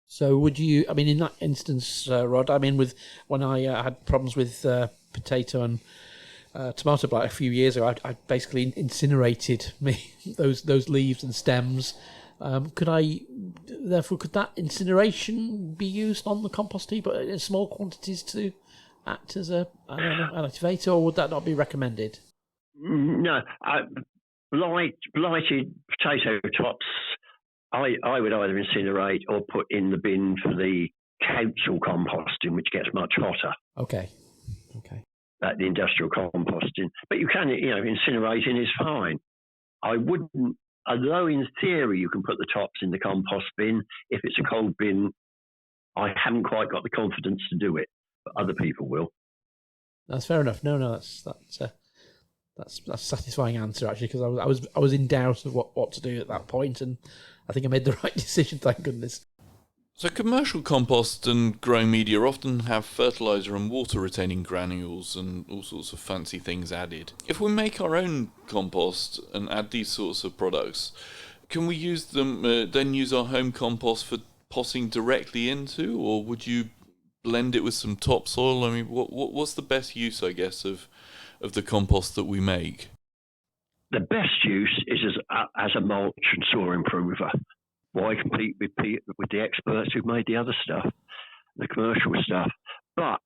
B: So would you, I mean, in that instance, Rod, I mean, when I had problems with potato and tomato blight a few years ago, I basically incinerated those leaves and stems. Could that incineration be used on the compost heap, but in small quantities to act as an activator, or would that not be recommended?
C: No, blighted potato tops, I would either incinerate or put in the bin for the council composting, which gets much hotter.
B: Okay.
C: At the industrial composting, but you can, incinerating is fine. I wouldn't, although in theory you can put the tops in the compost bin. If it's a cold bin, I haven't quite got the confidence to do it, but other people will.
B: That's fair enough. No, that's a satisfying answer actually, because I was in doubt of what to do at that point, and I think I made the right decision. Thank goodness.
A: So commercial compost and growing media often have fertiliser and water retaining granules and all sorts of fancy things added. If we make our own compost and add these sorts of products, can we use them, then use our home compost for potting directly into, or would you blend it with some topsoil? I mean, what's the best use, I guess, of the compost that we make?
C: The best use is as a mulch and soil improver. Why compete with the experts who've made the other stuff, the commercial stuff? But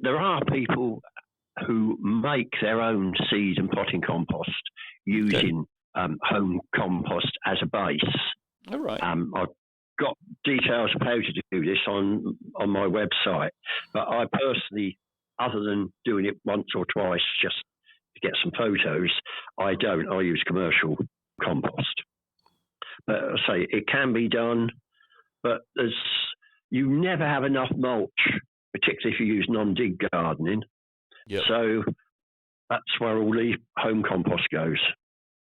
C: there are people who make their own seed and potting compost using home compost as a base.
A: All right.
C: I've got details of how to do this on my website, but I personally, other than doing it once or twice just to get some photos, I don't. I use commercial compost. But I say it can be done, but you never have enough mulch, particularly if you use non-dig gardening.
A: Yep.
C: So that's where all the home compost goes.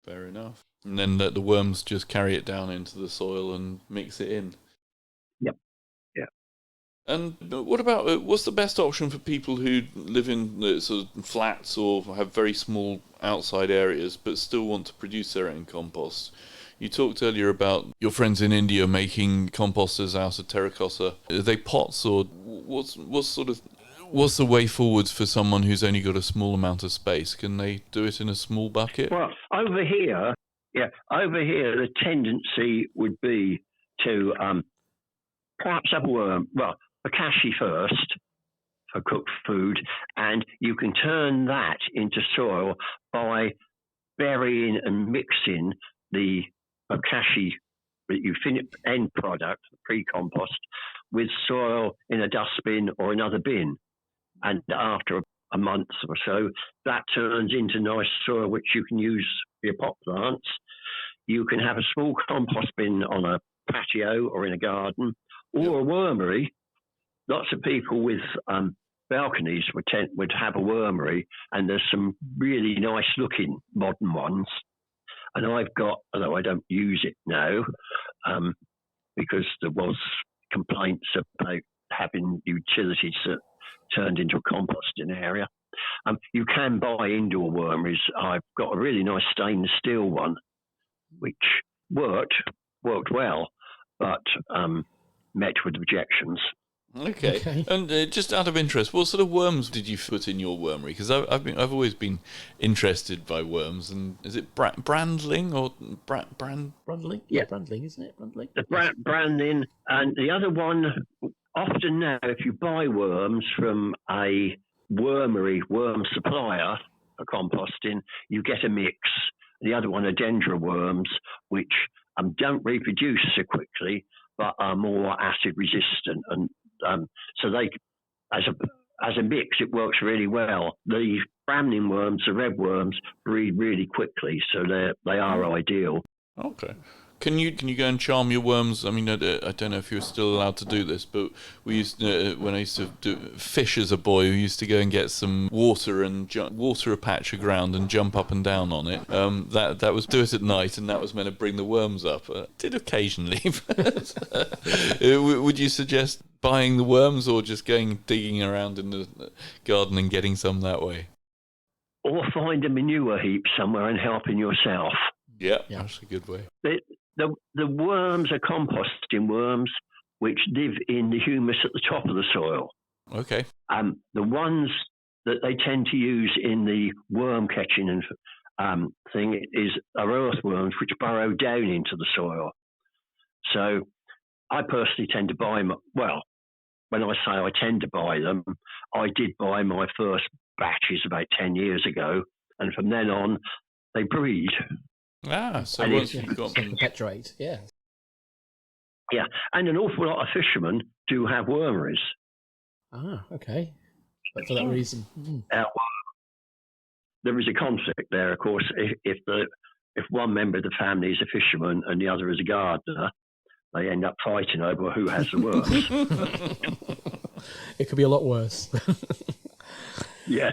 A: Fair enough. And then let the worms just carry it down into the soil and mix it in.
C: Yep. Yeah.
A: And what about, what's the best option for people who live in sort of flats or have very small outside areas but still want to produce their own compost? You talked earlier about your friends in India making composters out of terracotta. Are they pots, or what's the way forwards for someone who's only got a small amount of space? Can they do it in a small bucket?
C: Well, over here, the tendency would be to perhaps have Bokashi first for cooked food, and you can turn that into soil by burying and mixing the Bokashi, you finish end product, pre-compost, with soil in a dustbin or another bin. And after a month or so, that turns into nice soil which you can use for your pot plants. You can have a small compost bin on a patio or in a garden, or a wormery. Lots of people with balconies would have a wormery, and there's some really nice looking modern ones. And I've got, although I don't use it now, because there was complaints about having utilities that turned into a composting area. You can buy indoor wormeries. I've got a really nice stainless steel one, which worked well, but met with objections.
A: Okay. And just out of interest, what sort of worms did you put in your wormery? Because I've always been interested by worms. And is it brandling or
B: Brandling? Yeah, brandling, isn't it? Brandling.
C: The brandling, and the other one often now, if you buy worms from a wormery worm supplier for composting, you get a mix. The other one are dendra worms, which don't reproduce so quickly, but are more acid resistant, and so they, as a mix, it works really well. The Bramnin worms, the red worms, breed really quickly, so they are ideal.
A: Okay. Can you go and charm your worms? I mean, I don't know if you're still allowed to do this, but we used when I used to fish as a boy, we used to go and get some water and water a patch of ground and jump up and down on it. That was do it at night, and that was meant to bring the worms up. Did occasionally. Would you suggest buying the worms or just digging around in the garden and getting some that way?
C: Or find a manure heap somewhere and helping yourself.
A: Yeah, that's a good way.
C: The worms are composting worms, which live in the humus at the top of the soil.
A: Okay.
C: The ones that they tend to use in the worm catching thing are earthworms, which burrow down into the soil. So I personally tend to buy them. Well, when I say I tend to buy them, I did buy my first batches about 10 years ago, and from then on, they breed.
A: So once you've got them,
D: perpetuate, yeah,
C: and an awful lot of fishermen do have wormeries.
D: Okay, but for that reason,
C: there is a conflict there, of course. If one member of the family is a fisherman and the other is a gardener, they end up fighting over who has the worms.
D: It could be a lot worse.
C: Yeah.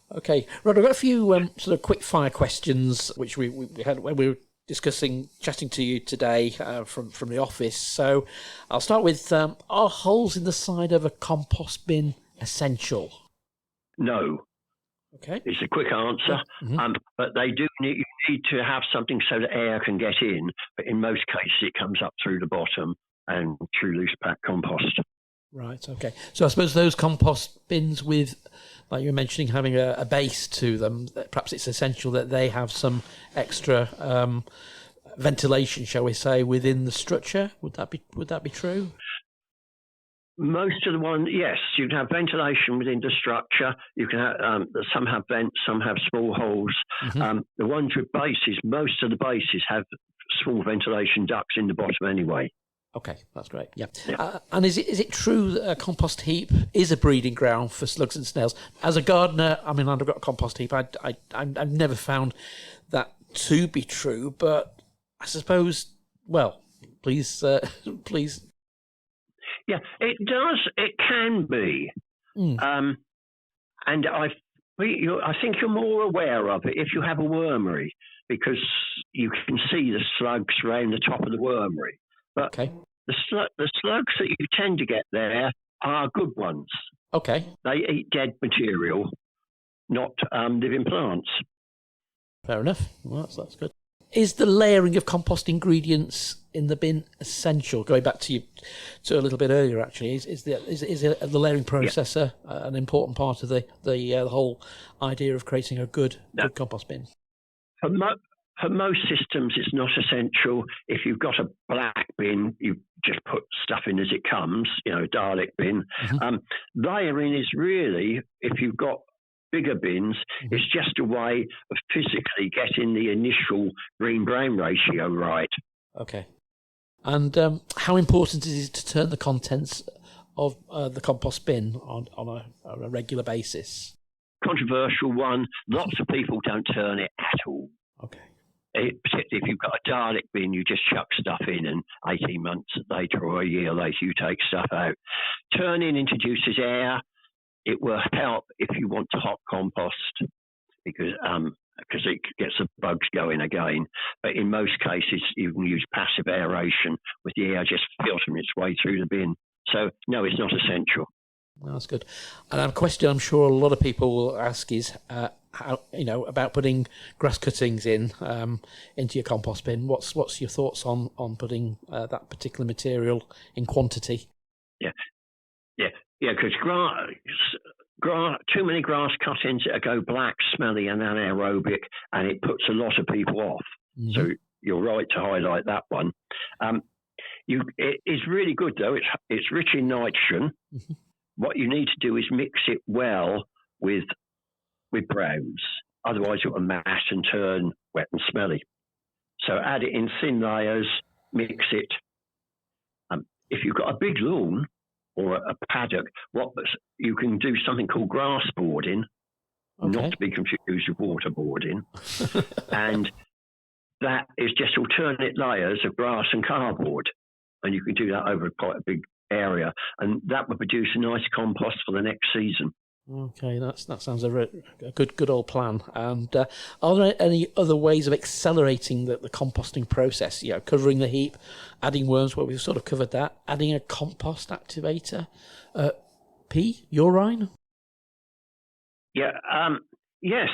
D: Okay, Rod, I've got a few sort of quick fire questions which we had when we were chatting to you today from the office. So I'll start with, are holes in the side of a compost bin essential?
C: No.
D: Okay.
C: It's a quick answer, but they do need to have something so that air can get in, but in most cases it comes up through the bottom and through loose pack compost.
D: Right, okay. So I suppose those compost bins with, like you were mentioning, having a base to them, perhaps it's essential that they have some extra ventilation, shall we say, within the structure. Would that be true?
C: Most of the ones, yes, you can have ventilation within the structure. You can have some have vents, some have small holes. The ones with bases, most of the bases have small ventilation ducts in the bottom anyway.
D: Okay, that's great. Yeah. And is it true that a compost heap is a breeding ground for slugs and snails? As a gardener, I mean, I've got a compost heap. I've never found that to be true, but I suppose, well, please.
C: Yeah, it does. It can be. And I think you're more aware of it if you have a wormery, because you can see the slugs around the top of the wormery. But the slugs that you tend to get there are good ones.
D: Okay.
C: They eat dead material, not living plants.
D: Fair enough. Well, that's good. Is the layering of compost ingredients in the bin essential? Going back to a little bit earlier, actually, is the layering process an important part of the whole idea of creating a good compost bin?
C: For most systems, it's not essential. If you've got a black bin, you just put stuff in as it comes, dalek bin. Layering is really, if you've got bigger bins, it's just a way of physically getting the initial green-brown ratio right.
D: Okay. And how important is it to turn the contents of the compost bin on a regular basis? Controversial
C: one. Lots of people don't turn it at all.
D: Okay.
C: Particularly if you've got a dalek bin, you just chuck stuff in, and 18 months later or a year later, you take stuff out. Turning introduces air. It will help if you want to hot compost because it gets the bugs going again. But in most cases, you can use passive aeration with the air just filtering its way through the bin. So, no, it's not essential.
D: That's good. And a question I'm sure a lot of people will ask is how about putting grass cuttings into your compost bin. What's your thoughts on putting that particular material in quantity?
C: Yeah, because too many grass cuttings go black, smelly, and anaerobic, and it puts a lot of people off. So you're right to highlight that one. It is really good though. It's rich in nitrogen.
D: Mm-hmm.
C: What you need to do is mix it well with browns. Otherwise, it will mass and turn wet and smelly. So add it in thin layers. Mix it. If you've got a big lawn or a paddock, you can do something called grass boarding, not to be confused with waterboarding, and that is just alternate layers of grass and cardboard, and you can do that over quite a big area, and that will produce a nice compost for the next season.
D: Okay, that sounds a good old plan. And are there any other ways of accelerating the composting process? Covering the heap, adding worms, well, we've sort of covered that. Adding a compost activator. Urine?
C: Yeah. Yes.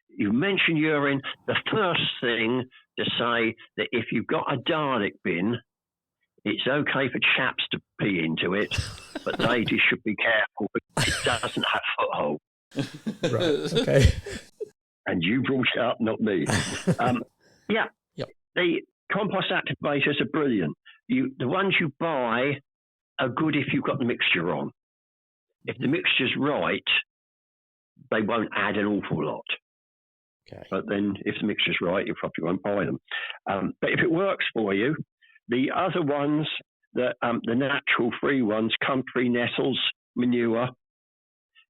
C: You mentioned urine. The first thing to say that if you've got a dalek bin, it's okay for chaps to pee into it, but ladies should be careful because it doesn't have foothold.
D: Right. Okay.
C: And you brought it up, not me. Yeah.
D: Yep.
C: The compost activators are brilliant. The ones you buy are good if you've got the mixture on. If the mixture's right, they won't add an awful lot.
D: Okay.
C: But then if the mixture's right, you probably won't buy them. But if it works for you, the other ones, the natural free ones, comfrey, nettles, manure,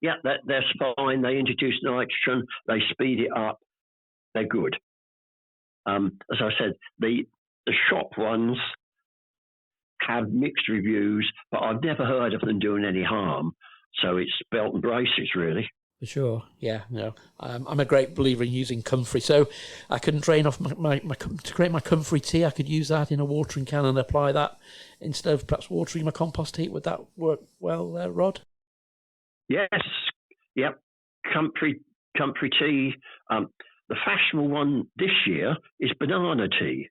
C: yeah, they're fine. They introduce nitrogen. They speed it up. They're good. As I said, the shop ones have mixed reviews, but I've never heard of them doing any harm. So it's belt and braces, really.
D: For sure, yeah. No, I'm a great believer in using comfrey. So I can drain off to create my comfrey tea. I could use that in a watering can and apply that instead of perhaps watering my compost heap. Would that work well, Rod?
C: Yes. Yep. Comfrey tea. The fashionable one this year is banana tea.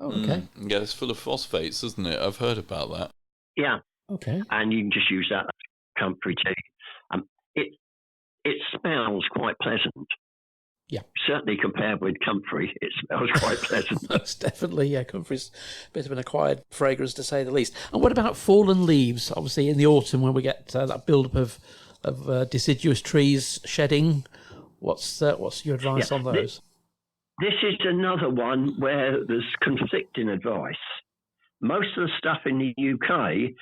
D: Oh, okay.
A: Yeah, it's full of phosphates, isn't it? I've heard about that.
C: Yeah.
D: Okay.
C: And you can just use that comfrey tea. It smells quite pleasant.
D: Yeah.
C: Certainly compared with comfrey, it smells quite pleasant.
D: Most definitely, yeah. Comfrey's a bit of an acquired fragrance, to say the least. And what about fallen leaves? Obviously, in the autumn, when we get that build-up of deciduous trees shedding, what's your advice on those?
C: This is another one where there's conflicting advice. Most of the stuff in the UK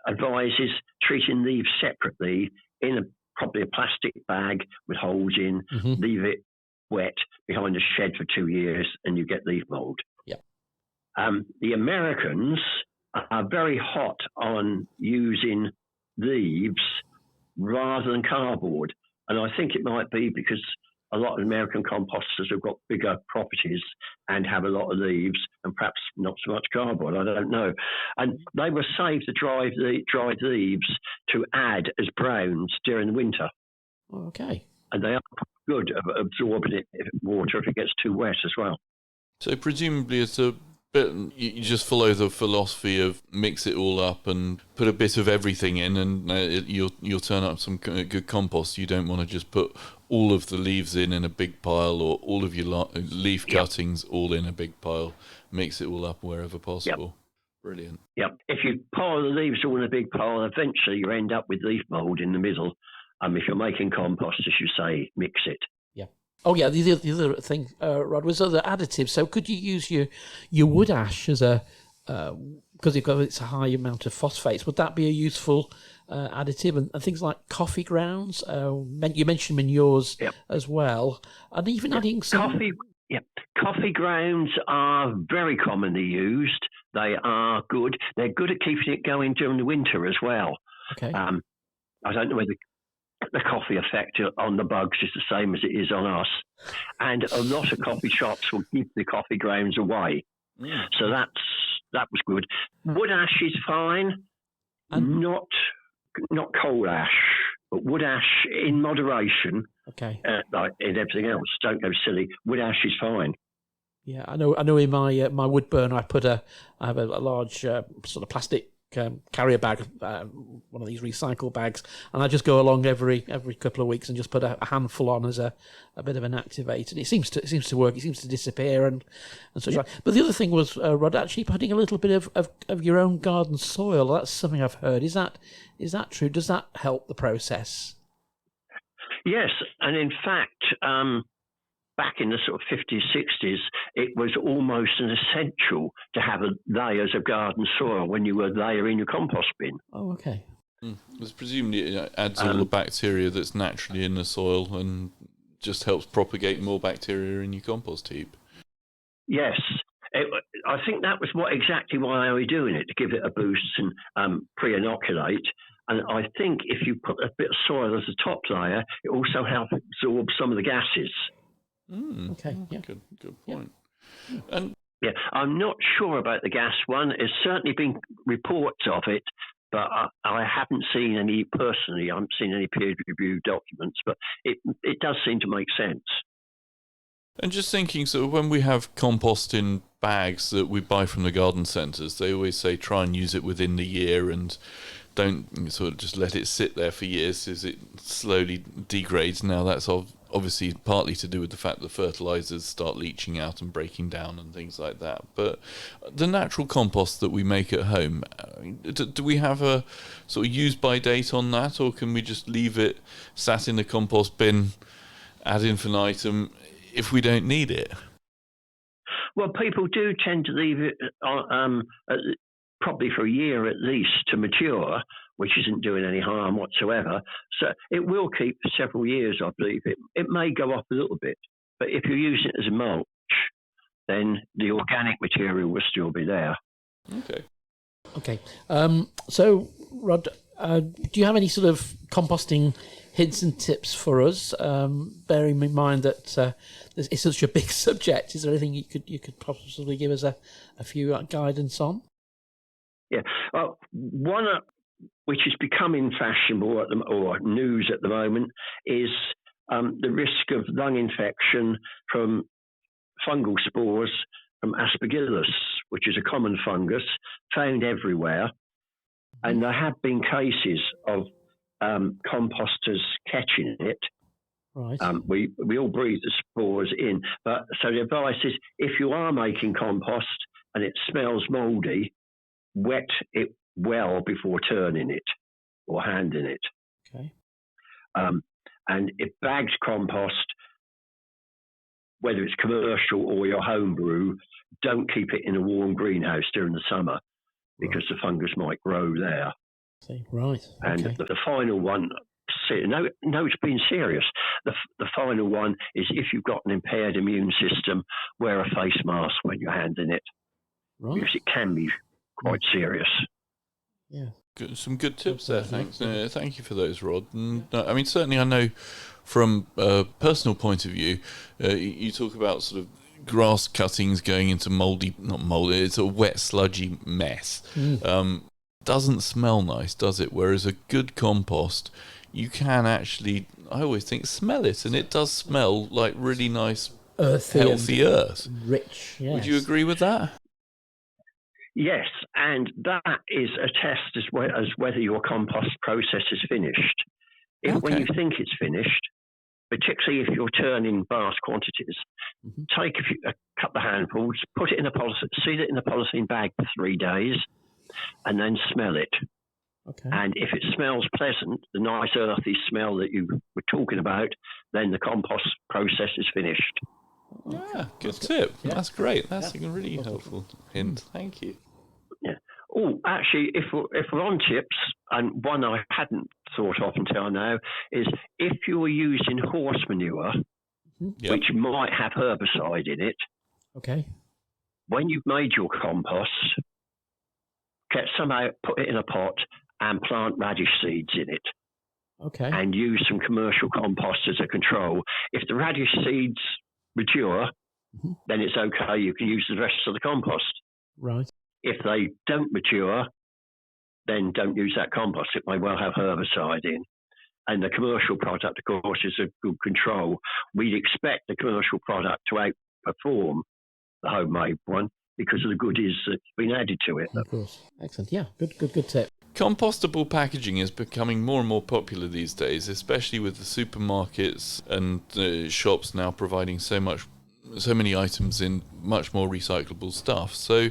C: advises treating leaves separately in probably a plastic bag with holes in, leave it wet behind a shed for 2 years, and you get leaf mold.
D: Yeah.
C: The Americans are very hot on using leaves rather than cardboard, and I think it might be because a lot of American composters have got bigger properties and have a lot of leaves and perhaps not so much cardboard. I don't know. And they were saved the dried leaves to add as browns during the winter.
D: Okay.
C: And they are good at absorbing water if it gets too wet as well.
A: So presumably it's a bit, you just follow the philosophy of mix it all up and put a bit of everything in, and you'll turn up some good compost. You don't want to just put all of the leaves in a big pile, or all of your leaf cuttings all in a big pile. Mix it all up wherever possible. Yep. Brilliant.
C: Yep. If you pile the leaves all in a big pile, eventually you end up with leaf mold in the middle. If you're making compost, as you say, mix it.
D: Yeah. Oh, yeah. The other thing, Rod, was other additives. So could you use your wood ash as a because it's a high amount of phosphates? Would that be a useful additive? And things like coffee grounds. You mentioned manures as well, and even adding some
C: coffee. Yeah, coffee grounds are very commonly used. They are good. They're good at keeping it going during the winter as well.
D: Okay.
C: I don't know whether the coffee effect on the bugs is the same as it is on us. And a lot of coffee shops will keep the coffee grounds away. So that was good. Wood ash is fine. Not coal ash, but wood ash in moderation.
D: Okay.
C: Like in everything else, don't go silly. Wood ash is fine.
D: Yeah, I know. In my wood burner, I have a large sort of plastic carry a bag, one of these recycle bags, and I just go along every couple of weeks and just put a handful on as a bit of an activate, and it seems to work. It seems to disappear and such like. But the other thing was, Rod, actually putting a little bit of your own garden soil. That's something I've heard. Is that true? Does that help the process?
C: Yes, and in fact, back in the sort of 50s, 60s, it was almost an essential to have layers of garden soil when you were layering your compost bin.
D: Oh, okay.
A: It's presumably it adds all the bacteria that's naturally in the soil and just helps propagate more bacteria in your compost heap.
C: Yes. I think that was exactly why I was doing it, to give it a boost and pre-inoculate. And I think if you put a bit of soil as a top layer, it also helps absorb some of the gases.
D: Okay. Yeah.
A: Good point. Yeah. And
C: I'm not sure about the gas one. There's certainly been reports of it, but I haven't seen any personally. I haven't seen any peer-reviewed documents, but it does seem to make sense.
A: And just thinking, so when we have compost in bags that we buy from the garden centres, they always say try and use it within the year and don't sort of just let it sit there for years as it slowly degrades. Now that's obviously partly to do with the fact that fertilizers start leaching out and breaking down and things like that. But the natural compost that we make at home, do we have a sort of use by date on that, or can we just leave it sat in the compost bin ad infinitum if we don't need it?
C: Well, people do tend to leave it probably for a year at least to mature, which isn't doing any harm whatsoever. So it will keep for several years, I believe. It may go up a little bit, but if you're using it as a mulch, then the organic material will still be there.
D: Okay. So, Rod, do you have any sort of composting hints and tips for us? Bearing in mind that it's such a big subject, is there anything you could possibly give us a few guidance on?
C: Yeah. Well, one which is becoming fashionable or news at the moment is the risk of lung infection from fungal spores from aspergillus, which is a common fungus found everywhere. And there have been cases of composters catching it.
D: Right.
C: We all breathe the spores in. But so the advice is, if you are making compost and it smells mouldy, wet it well before turning it or handing it.
D: Okay.
C: And if bagged compost, whether it's commercial or your home brew, don't keep it in a warm greenhouse during the summer because the fungus might grow there.
D: Right.
C: And the final one, no, it's been serious. The final one is if you've got an impaired immune system, wear a face mask when you're handling it.
D: Right.
C: Because it can be quite serious.
D: Yeah.
A: Some good tips there, thanks. Thank you for those, Rod. And, I mean, certainly I know from a personal point of view, you talk about sort of grass cuttings going into it's a wet, sludgy mess. Doesn't smell nice, does it? Whereas a good compost, you can actually, I always think, smell it, and it does smell like really nice,
D: earthy,
A: healthy earth.
D: Rich, yes.
A: Would you agree with that?
C: Yes, and that is a test as whether your compost process is finished. When you think it's finished, particularly if you're turning vast quantities, take a couple of handfuls, put it in seal it in a polythene bag for 3 days, and then smell it.
D: Okay.
C: And if it smells pleasant, the nice earthy smell that you were talking about, then the compost process is finished.
A: Yeah, good tip. Yeah. That's great. That's a really helpful hint. Thank you.
C: Yeah. Oh, actually, if we're on tips, and one I hadn't thought of until now, is if you're using horse manure, which might have herbicide in it,
D: okay,
C: when you've made your compost, get some out, put it in a pot, and plant radish seeds in it.
D: Okay.
C: And use some commercial compost as a control. If the radish seeds mature, then it's okay. You can use the rest of the compost.
D: Right.
C: If they don't mature, then don't use that compost. It may well have herbicide in. And the commercial product, of course, is a good control. We'd expect the commercial product to outperform the homemade one, because of the goodies that's been added to it.
D: Of course. Excellent. Yeah, good tip.
A: Compostable packaging is becoming more and more popular these days, especially with the supermarkets and shops now providing so many items in much more recyclable stuff. So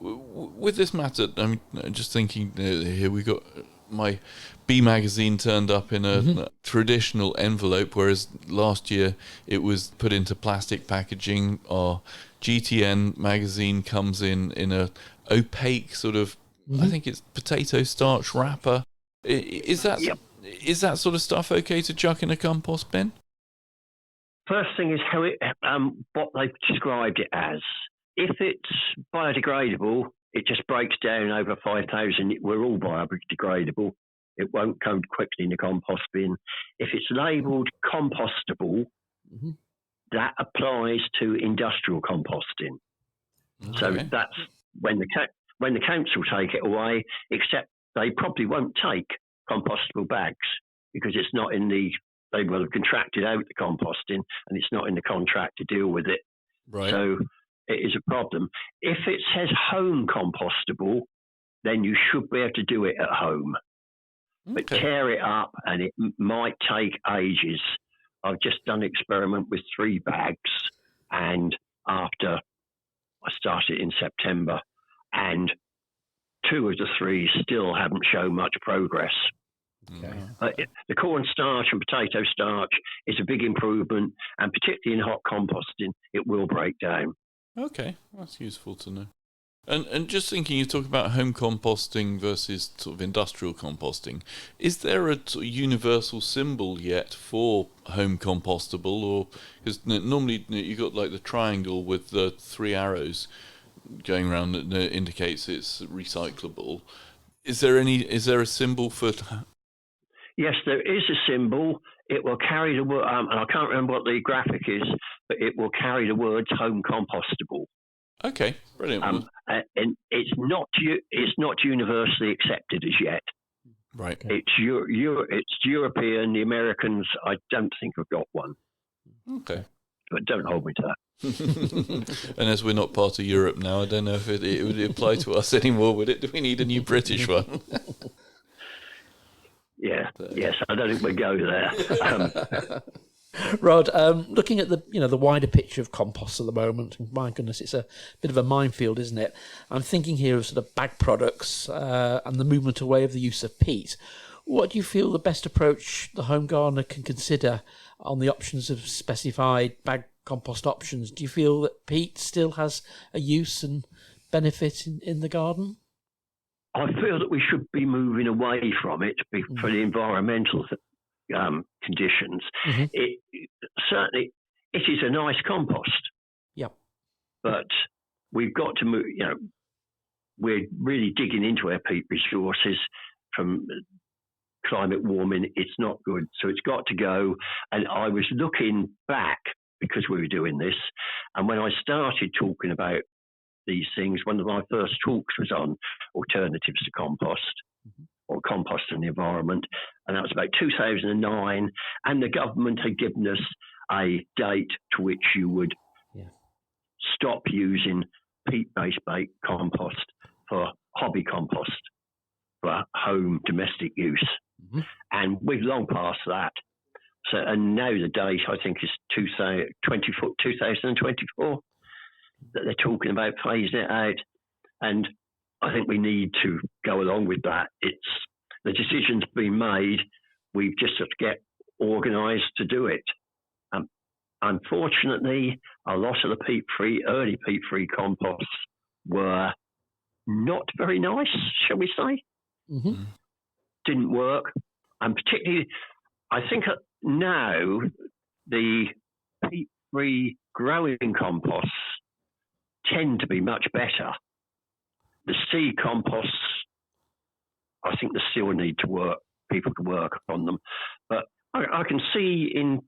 A: with this matter, I'm just thinking here we got my B magazine turned up in a traditional envelope, whereas last year it was put into plastic packaging. Our GTN magazine comes in a opaque sort of, I think it's potato starch wrapper. Is that sort of stuff okay to chuck in a compost bin?
C: First thing is how what they've described it as. If it's biodegradable, it just breaks down over 5,000. We're all biodegradable. It won't come quickly in the compost bin. If it's labelled compostable, that applies to industrial composting. Okay. So that's when the council take it away, except they probably won't take compostable bags because it's not in they will have contracted out the composting and it's not in the contract to deal with it.
A: Right.
C: So it is a problem. If it says home compostable, then you should be able to do it at home. But tear it up and it might take ages. I've just done an experiment with 3 bags, and after I started in September, and 2 of the 3 still haven't shown much progress. Okay. The corn starch and potato starch is a big improvement, and particularly in hot composting, it will break down.
A: Okay, that's useful to know. And just thinking, you talk about home composting versus sort of industrial composting. Is there a sort of universal symbol yet for home compostable, or because normally you got like the triangle with the 3 arrows going around that indicates it's recyclable. Is there a symbol for?
C: Yes, there is a symbol. It will carry the word, and I can't remember what the graphic is, but it will carry the words home compostable.
A: Okay, brilliant.
C: And it's not universally accepted as yet.
A: Right.
C: It's it's European. The Americans, I don't think, have got one.
A: Okay.
C: But don't hold me to that.
A: And as we're not part of Europe now, I don't know if it would apply to us anymore, would it? Do we need a new British one?
C: Yeah. Yes, I don't think we go there.
D: Rod, looking at the wider picture of compost at the moment, my goodness, it's a bit of a minefield, isn't it? I'm thinking here of sort of bag products and the movement away of the use of peat. What do you feel the best approach the home gardener can consider on the options of specified bag compost options? Do you feel that peat still has a use and benefit in the garden?
C: I feel that we should be moving away from it for the environmental conditions. It certainly, it is a nice compost.
D: Yep.
C: But we've got to move. We're really digging into our peat resources from climate warming. It's not good, so it's got to go. And I was looking back because we were doing this, and when I started talking about these things, one of my first talks was on alternatives to compost. Or compost in the environment, and that was about 2009, and the government had given us a date to which you would stop using peat-based compost for hobby compost for home domestic use. And we've long passed that. So, and now the date, I think, is 2024, that they're talking about phasing it out. And I think we need to go along with that. The decision's been made. We've just got to get organised to do it. Unfortunately, a lot of the early peat-free composts were not very nice, shall we say. Didn't work. And particularly, I think now the peat-free growing composts tend to be much better. The seed composts, I think they still need to work. People can work on them. But I can see in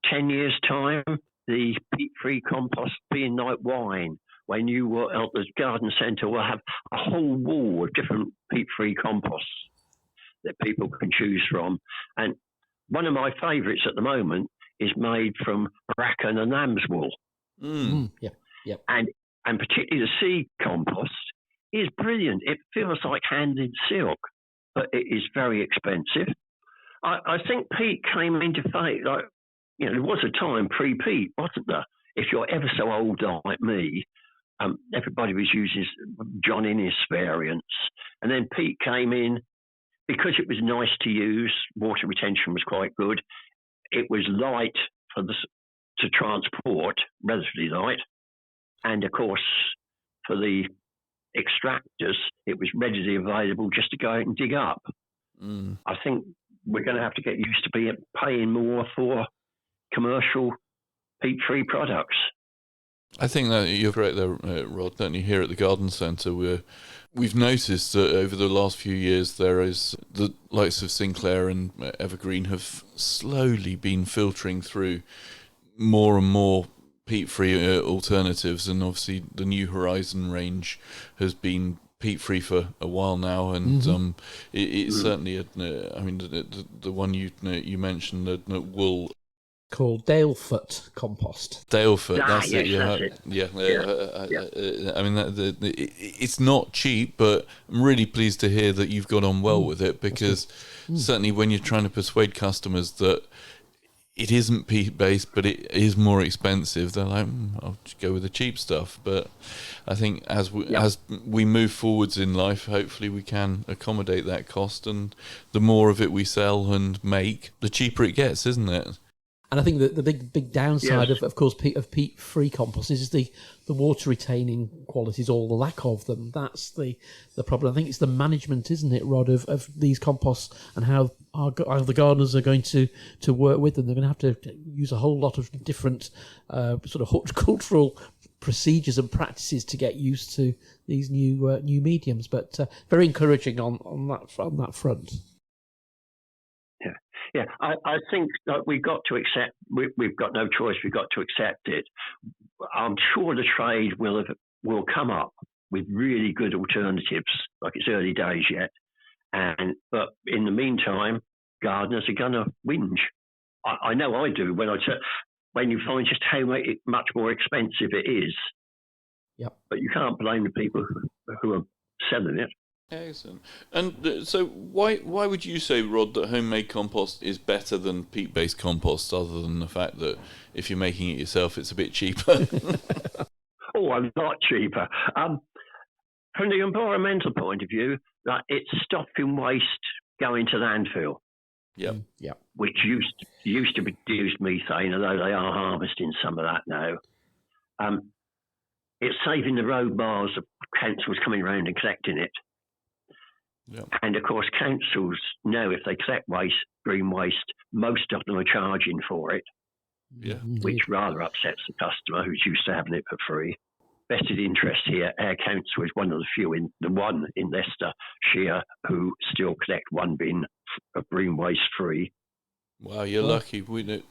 C: 10 years' time, the peat-free compost being like wine. When you were at the garden centre, we'll have a whole wall of different peat-free composts that people can choose from. And one of my favourites at the moment is made from bracken and lamb's wool.
D: Yep.
C: And and particularly the seed compost, is brilliant. It feels like handed silk, but it is very expensive. I think peat came into fate. Like, there was a time pre-peat, wasn't there? If you're ever so old like me, everybody was using John Innes variants, and then peat came in because it was nice to use. Water retention was quite good. It was light to transport, relatively light, and of course for the extractors, it was readily available just to go out and dig up. I think we're going to have to get used to paying more for commercial peat-free products.
A: I think that you're right there, Rod, don't you? Here at the Garden Centre, we've noticed that over the last few years, there is the likes of Sinclair and Evergreen have slowly been filtering through more and more peat-free alternatives, and obviously the New Horizon range has been peat-free for a while now, and it's certainly the one you mentioned, the wool,
D: called Dalefoot compost.
A: Dalefoot, that's
C: yes,
A: it.
C: Yeah.
A: I mean, it's not cheap, but I'm really pleased to hear that you've got on well with it, because certainly when you're trying to persuade customers that it isn't peat-based, but it is more expensive, they're like, I'll just go with the cheap stuff. But I think as we move forwards in life, hopefully we can accommodate that cost, and the more of it we sell and make, the cheaper it gets, isn't it?
D: And I think that the big downside of course, peat-free compost is the water retaining qualities, or the lack of them. That's the problem. I think it's the management, isn't it, Rod, of these composts, and how the gardeners are going to work with them. They're going to have to use a whole lot of different sort of horticultural procedures and practices to get used to these new mediums. But very encouraging on that front.
C: Yeah, I think that we've got to accept. We've got no choice. We've got to accept it. I'm sure the trade will come up with really good alternatives. Like, it's early days yet, but in the meantime, gardeners are going to whinge. I know I do when you find just how much more expensive it is.
D: Yep.
C: But you can't blame the people who are selling it.
A: Excellent. And so why would you say, Rod, that homemade compost is better than peat-based compost, other than the fact that if you're making it yourself, it's a bit cheaper?
C: A lot cheaper. From the environmental point of view, it's stopping waste going to landfill.
A: Yep.
C: Which used to produce methane, although they are harvesting some of that now. It's saving the road bars of councils coming around and collecting it.
A: Yep.
C: And of course, councils know if they collect waste, green waste, most of them are charging for it.
A: Yeah.
C: Which rather upsets the customer who's used to having it for free. Vested interest here, our council is one of the one in Leicestershire who still collect one bin of green waste free.
A: Wow, you're lucky.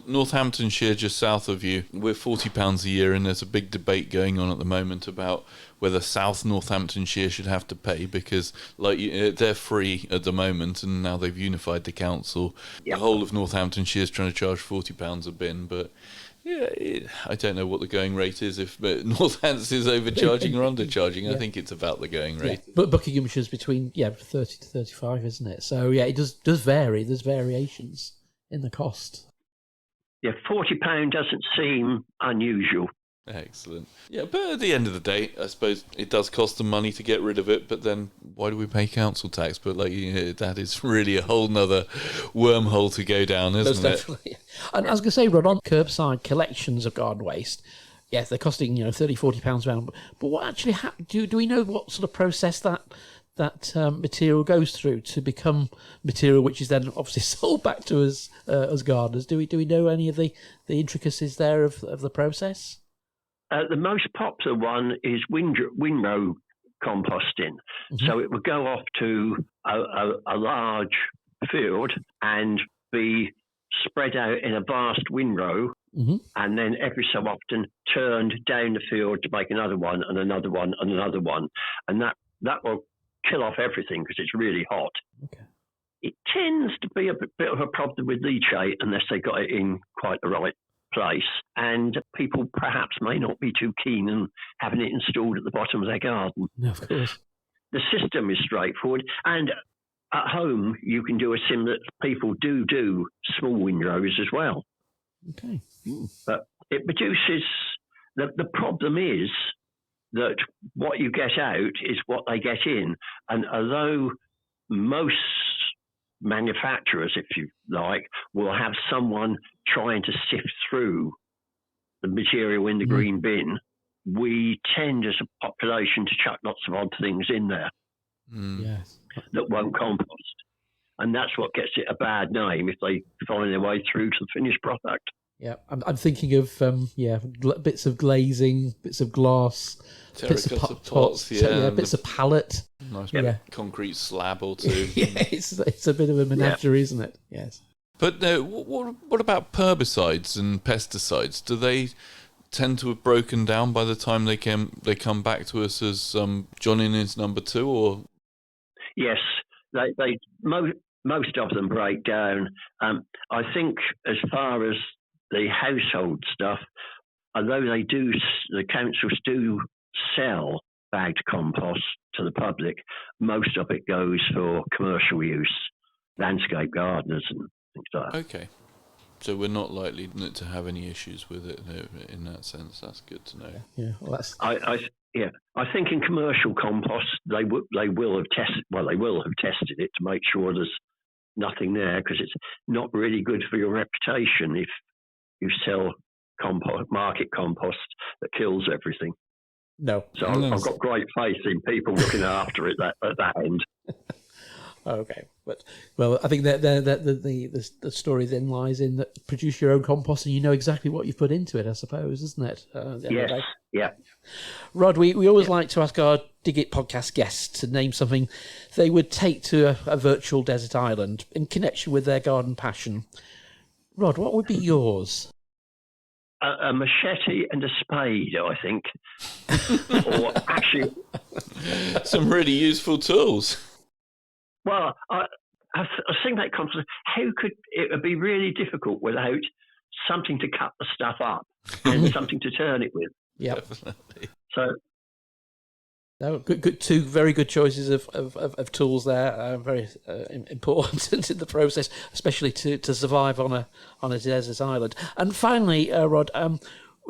A: Northamptonshire, just south of you, we're £40 a year, and there's a big debate going on at the moment about whether South Northamptonshire should have to pay, because they're free at the moment, and now they've unified the council. Yep. The whole of Northamptonshire is trying to charge £40 a bin, but I don't know what the going rate is, if Northants is overcharging or undercharging. I think it's about the going rate.
D: Yeah. But Buckinghamshire's between 30 to 35, isn't it? So it does vary. There's variations in the cost.
C: Yeah, £40 doesn't seem unusual.
A: Excellent. Yeah, but at the end of the day, I suppose it does cost them money to get rid of it, but then why do we pay council tax? But that is really a whole nother wormhole to go down, isn't it?
D: Definitely. And I was going to say, Rod, on curbside collections of garden waste, yes, they're costing £30, £40 around. But what actually do we know what sort of process that material goes through to become material which is then obviously sold back to us as gardeners? Do we know any of the intricacies there of the process?
C: The most popular one is windrow composting. Mm-hmm. So it would go off to a large field and be spread out in a vast windrow, mm-hmm. and then every so often turned down the field to make another one and another one and another one. And that will kill off everything because it's really hot.
D: Okay.
C: It tends to be a bit of a problem with leachate unless they got it in quite the right place, and people perhaps may not be too keen on having it installed at the bottom of their garden.
D: No, of course.
C: The system is straightforward, and at home you can do a similar. People do small windrows as well.
D: Okay.
C: But it produces. The problem is that what you get out is what they get in, and although most manufacturers, if you like, will have someone trying to sift through the material in the green bin, we tend as a population to chuck lots of odd things in there that won't compost. And that's what gets it a bad name if they find their way through to the finished product.
D: Yeah, I'm thinking of bits of glazing, bits of glass, bits of pots, bits of pallet.
A: Nice concrete slab or two.
D: It's a bit of a menagerie, isn't it? Yes.
A: But what about herbicides and pesticides? Do they tend to have broken down by the time they come back to us as John in his number 2, or? Yes,
C: they most of them break down. I think as far as the household stuff, although the councils do sell bagged compost to the public, most of it goes for commercial use, landscape gardeners and things like that.
A: Okay. So we're not likely to have any issues with it in that sense. That's good to know.
D: Yeah. Well,
C: I think in commercial compost they will have tested. Well, they will have tested it to make sure there's nothing there, because it's not really good for your reputation if you sell market compost that kills everything.
D: No.
C: So I've got great faith in people looking after it at that end.
D: Okay, but I think that the story then lies in that produce your own compost and you know exactly what you've put into it, I suppose, isn't it?
C: Yes. Yeah.
D: Rod, we always like to ask our Dig It podcast guests to name something they would take to a virtual desert island in connection with their garden passion. Rod, what would be yours?
C: A machete and a spade, I think. Or actually,
A: some really useful tools.
C: Well, I think that comes. How could it would be really difficult without something to cut the stuff up and something to turn it with?
D: Yeah,
A: definitely.
C: So,
D: no, good, two very good choices of tools there. Very important in the process, especially to survive on a desert island. And finally, Rod,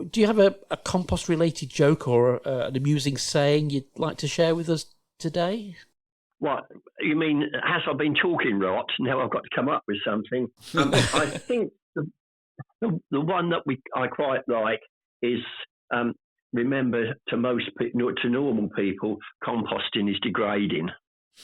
D: do you have a compost related joke or an amusing saying you'd like to share with us today?
C: What you mean? As I've been talking rot, now I've got to come up with something. I think the one that I quite like is. Remember, to normal people, composting is degrading.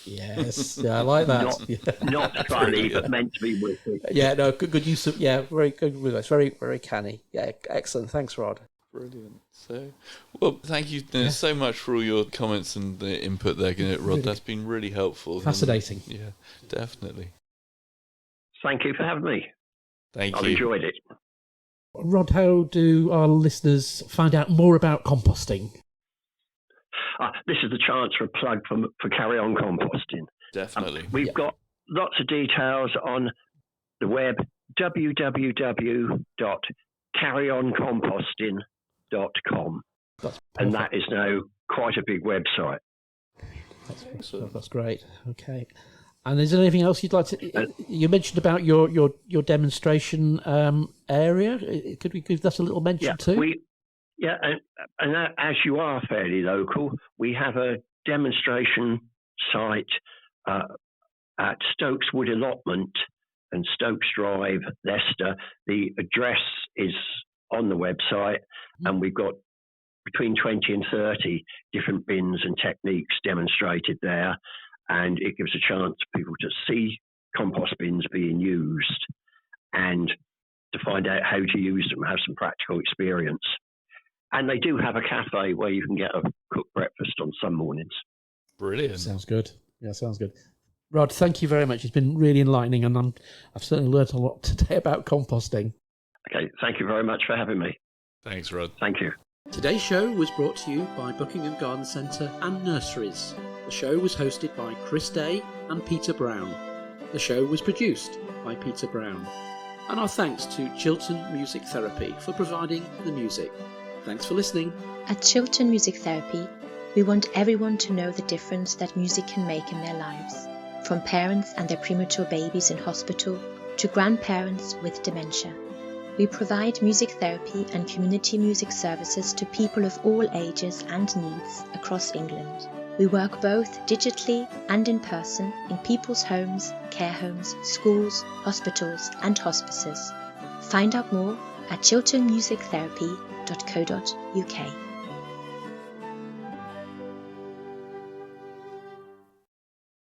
D: Yes, I like that.
C: Not funny, but meant to be wicked.
D: Yeah, no, good use of. Yeah, very good with us. Very, very canny. Yeah, excellent. Thanks, Rod.
A: Brilliant. So, well, thank you so much for all your comments and the input there, Rod. Really, that's been really helpful.
D: Fascinating.
A: Yeah, definitely.
C: Thank you for having me.
A: I've
C: enjoyed it.
D: Rod, how do our listeners find out more about composting?
C: This is the chance for a plug for Carry On Composting.
A: Definitely.
C: We've got lots of details on the web, www.carryoncomposting.com. And that is now quite a big website.
D: That's great. Okay. And is there anything else you'd like to? You mentioned about your demonstration area. Could we give that a little mention too?
C: And as you are fairly local, we have a demonstration site at Stokes Wood Allotment and Stokes Drive, Leicester. The address is on the website, and we've got between 20 and 30 different bins and techniques demonstrated there. And it gives a chance for people to see compost bins being used and to find out how to use them, have some practical experience. And they do have a cafe where you can get a cooked breakfast on some mornings.
A: Brilliant.
D: Sounds good. Yeah, sounds good. Rod, thank you very much. It's been really enlightening, and I've certainly learned a lot today about composting.
C: Okay, thank you very much for having me.
A: Thanks, Rod.
C: Thank you.
B: Today's show was brought to you by Buckingham Garden Centre and Nurseries. The show was hosted by Chris Day and Peter Brown. The show was produced by Peter Brown. And our thanks to Chiltern Music Therapy for providing the music. Thanks for listening.
E: At Chiltern Music Therapy, we want everyone to know the difference that music can make in their lives, from parents and their premature babies in hospital to grandparents with dementia. We provide music therapy and community music services to people of all ages and needs across England. We work both digitally and in person in people's homes, care homes, schools, hospitals and hospices. Find out more at chilternmusictherapy.co.uk.